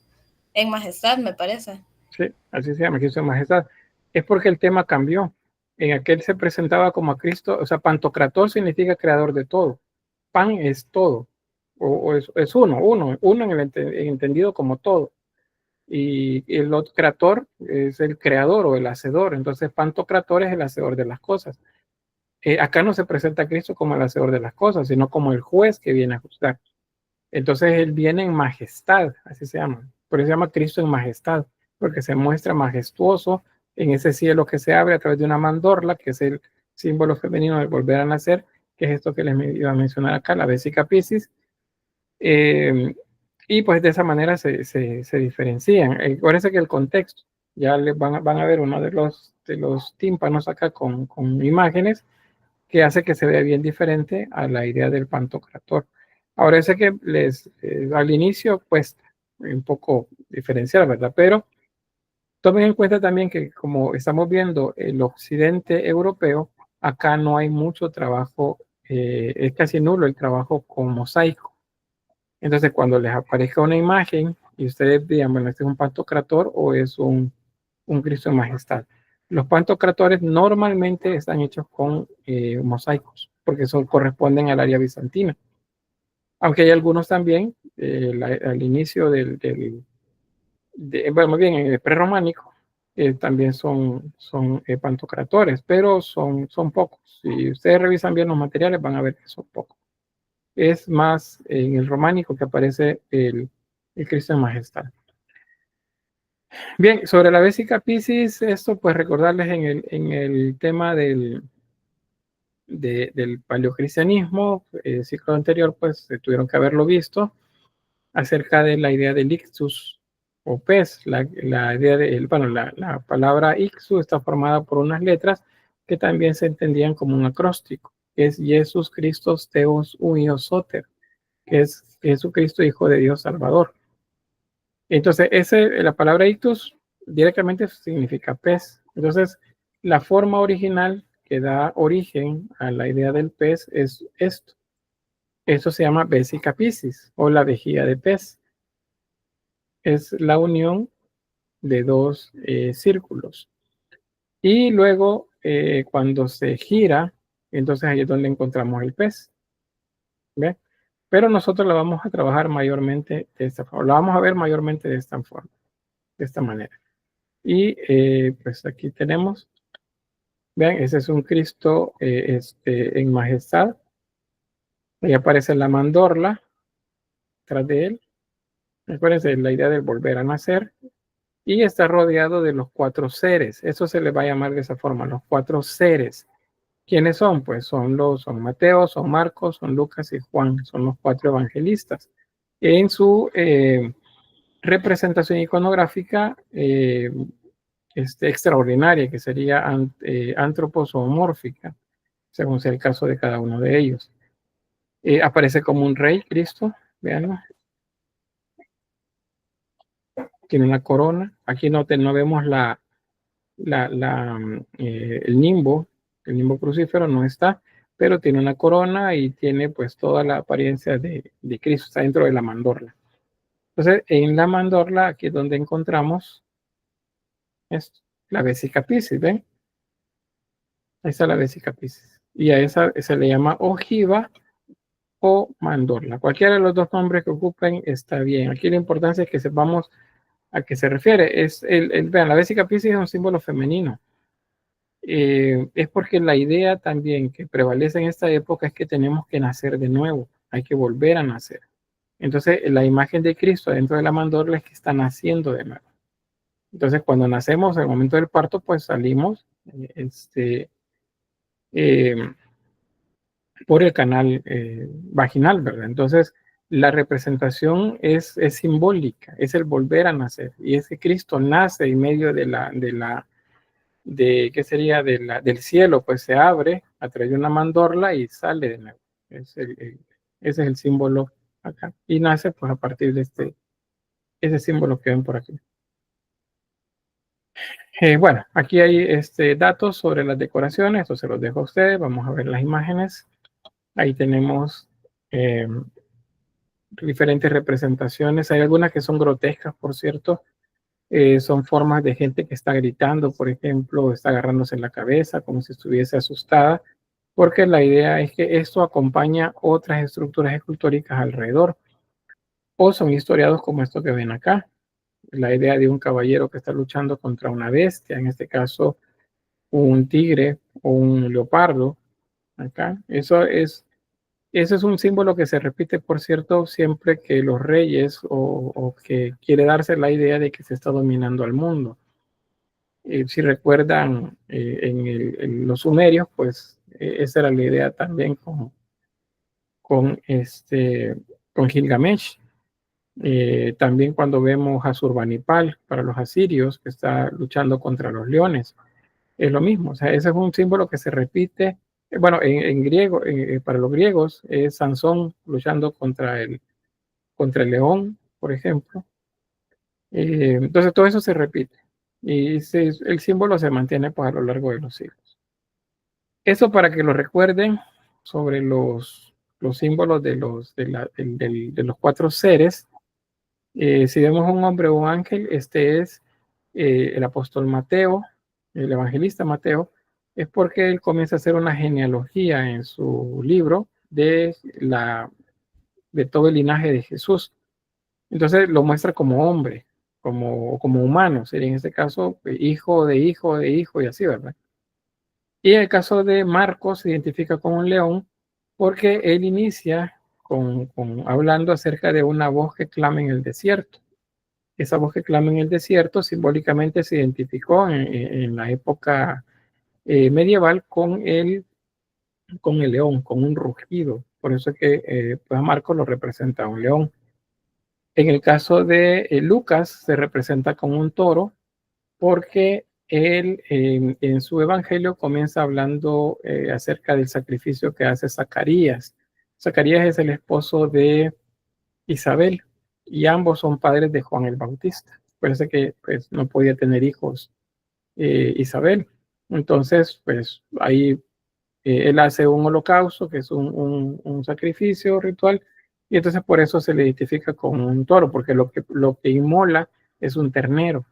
en majestad, me parece. Sí, así se llama, Cristo en majestad. Es porque el tema cambió. En aquel se presentaba como a Cristo, o sea, Pantocrator significa creador de todo. Pan es todo, o es uno en el entendido como todo. Y el otro creator es el creador o el hacedor. Entonces, Pantocrator es el hacedor de las cosas. acá no se presenta a Cristo como el hacedor de las cosas, sino como el juez que viene a juzgar. Entonces Él viene en majestad, así se llama. Por eso se llama Cristo en majestad, porque se muestra majestuoso en ese cielo que se abre a través de una mandorla, que es el símbolo femenino de volver a nacer, que es esto que les iba a mencionar acá, la Vesica Piscis. Y pues de esa manera se diferencian. Parece que el contexto, ya les van a ver uno de los tímpanos acá con imágenes, que hace que se vea bien diferente a la idea del Pantocrator. Ahora, sé que al inicio cuesta un poco diferenciar, ¿verdad? Pero tomen en cuenta también que como estamos viendo el occidente europeo, acá no hay mucho trabajo, es casi nulo el trabajo con mosaico. Entonces, cuando les aparezca una imagen y ustedes digan, bueno, este es un Pantocrator o es un Cristo en majestad. Los pantocratores normalmente están hechos con mosaicos, porque eso corresponden al área bizantina. Aunque hay algunos también, al inicio bueno, más bien en el prerrománico, también son pantocratores, pero son pocos. Si ustedes revisan bien los materiales, van a ver que son pocos. Es más en el románico que aparece el Cristo en majestad. Bien, sobre la Vesica Piscis, esto pues recordarles en el tema del paleocristianismo, el ciclo anterior pues tuvieron que haberlo visto, acerca de la idea del ictus o pez. La idea de, bueno, la palabra ictus está formada por unas letras que también se entendían como un acróstico, que es Jesús Christos Theos Unios Soter, que es Jesucristo, Hijo de Dios Salvador. Entonces, la palabra ictus directamente significa pez. Entonces, la forma original que da origen a la idea del pez es esto. Esto se llama Vesica Piscis o la vejiga de pez. Es la unión de dos círculos. Y luego, cuando se gira, entonces ahí es donde encontramos el pez. ¿Ve? Pero nosotros la vamos a trabajar mayormente de esta forma. La vamos a ver mayormente de esta forma, de esta manera. Y pues aquí tenemos, vean, ese es un Cristo en majestad. Ahí aparece la mandorla tras de él. Acuérdense la idea del volver a nacer. Y está rodeado de los cuatro seres. Eso se le va a llamar de esa forma, los cuatro seres. ¿Quiénes son? Pues son Mateo, son Marcos, son Lucas y Juan. Son los cuatro evangelistas. En su representación iconográfica extraordinaria, que sería antroposomórfica, según sea el caso de cada uno de ellos. Aparece como un rey, Cristo, veanlo. Tiene una corona. Aquí no vemos el nimbo crucífero no está, pero tiene una corona y tiene pues toda la apariencia de Cristo, está dentro de la mandorla. Entonces, en la mandorla, aquí es donde encontramos esto, la Vesica Piscis, ¿ven? Ahí está la Vesica Piscis. Y a esa se le llama ojiva o mandorla. Cualquiera de los dos nombres que ocupen está bien. Aquí la importancia es que sepamos a qué se refiere. Vean, la Vesica Piscis es un símbolo femenino. Es porque la idea también que prevalece en esta época es que tenemos que nacer de nuevo. Hay que volver a nacer. Entonces, la imagen de Cristo dentro de la mandorla es que está naciendo de nuevo. Entonces, cuando nacemos, en el momento del parto, pues salimos por el canal vaginal, ¿verdad? Entonces, la representación es simbólica, es el volver a nacer. Y es que Cristo nace en medio ¿qué sería? Del cielo, pues se abre a través de una mandorla y sale de nuevo. Ese es el símbolo acá. Y nace pues a partir de ese símbolo que ven por aquí. Bueno, aquí hay datos sobre las decoraciones, esto se los dejo a ustedes, vamos a ver las imágenes. Ahí tenemos diferentes representaciones, hay algunas que son grotescas, por cierto, son formas de gente que está gritando, por ejemplo, está agarrándose en la cabeza como si estuviese asustada, porque la idea es que esto acompaña otras estructuras escultóricas alrededor, o son historiados como esto que ven acá. La idea de un caballero que está luchando contra una bestia, en este caso un tigre o un leopardo, Acá, eso es un símbolo que se repite, por cierto, siempre que los reyes o que quiere darse la idea de que se está dominando al mundo. Si recuerdan en los sumerios, pues esa era la idea también con, con Gilgamesh. También cuando vemos a Asurbanipal para los asirios, que está luchando contra los leones, es lo mismo. O sea, ese es un símbolo que se repite. Bueno, en griego, para los griegos, es Sansón luchando contra el león, por ejemplo. Entonces, todo eso se repite. Y el símbolo se mantiene pues, a lo largo de los siglos. Eso para que lo recuerden sobre los símbolos de los cuatro seres. Si vemos un hombre o un ángel, este es el apóstol Mateo, el evangelista Mateo, es porque él comienza a hacer una genealogía en su libro de todo el linaje de Jesús. Entonces lo muestra como hombre, como humano, sería en este caso hijo de hijo de hijo y así, ¿verdad? Y en el caso de Marcos se identifica con un león porque él inicia hablando acerca de una voz que clama en el desierto. Esa voz que clama en el desierto simbólicamente se identificó en la época medieval con el león, con un rugido. Por eso es que pues a Marcos lo representa un león. En el caso de Lucas se representa con un toro porque él en su evangelio comienza hablando acerca del sacrificio que hace Zacarías. Zacarías es el esposo de Isabel y ambos son padres de Juan el Bautista. Parece que pues, no podía tener hijos Isabel. Entonces, pues ahí él hace un holocausto, que es un sacrificio ritual, y entonces por eso se le identifica con un toro, porque lo que inmola es un ternero.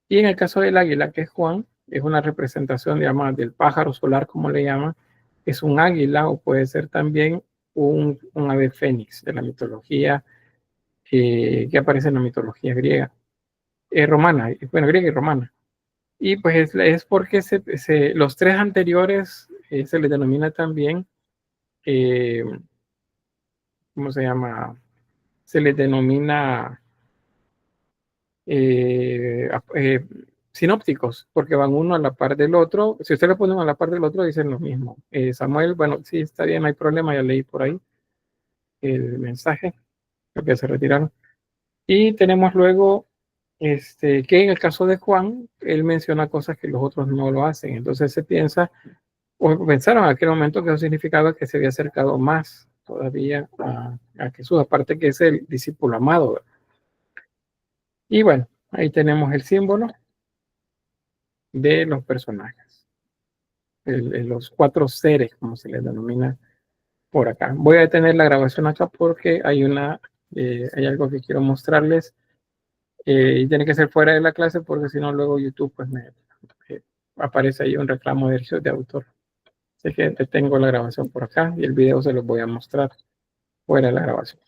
Y en el caso del águila, que es Juan, es una representación, digamos, del pájaro solar, como le llaman, es un águila o puede ser también un ave fénix de la mitología que aparece en la mitología griega, romana, bueno, griega y romana. Y pues es porque los tres anteriores se les denomina también, ¿cómo se llama? Se les denomina sinópticos, porque van uno a la par del otro. Si usted le pone uno a la par del otro, dicen lo mismo. Samuel, bueno, sí, está bien, no hay problema, ya leí por ahí el mensaje, creo que se retiraron. Y tenemos luego que en el caso de Juan, él menciona cosas que los otros no lo hacen. Entonces se piensa, o pensaron en aquel momento que eso significaba que se había acercado más todavía a Jesús, aparte que es el discípulo amado. Y bueno, ahí tenemos el símbolo de los personajes, los cuatro seres, como se les denomina por acá. Voy a detener la grabación acá porque hay algo que quiero mostrarles. Y tiene que ser fuera de la clase porque si no luego YouTube pues aparece ahí un reclamo de derechos de autor. Así que detengo la grabación por acá y el video se los voy a mostrar fuera de la grabación.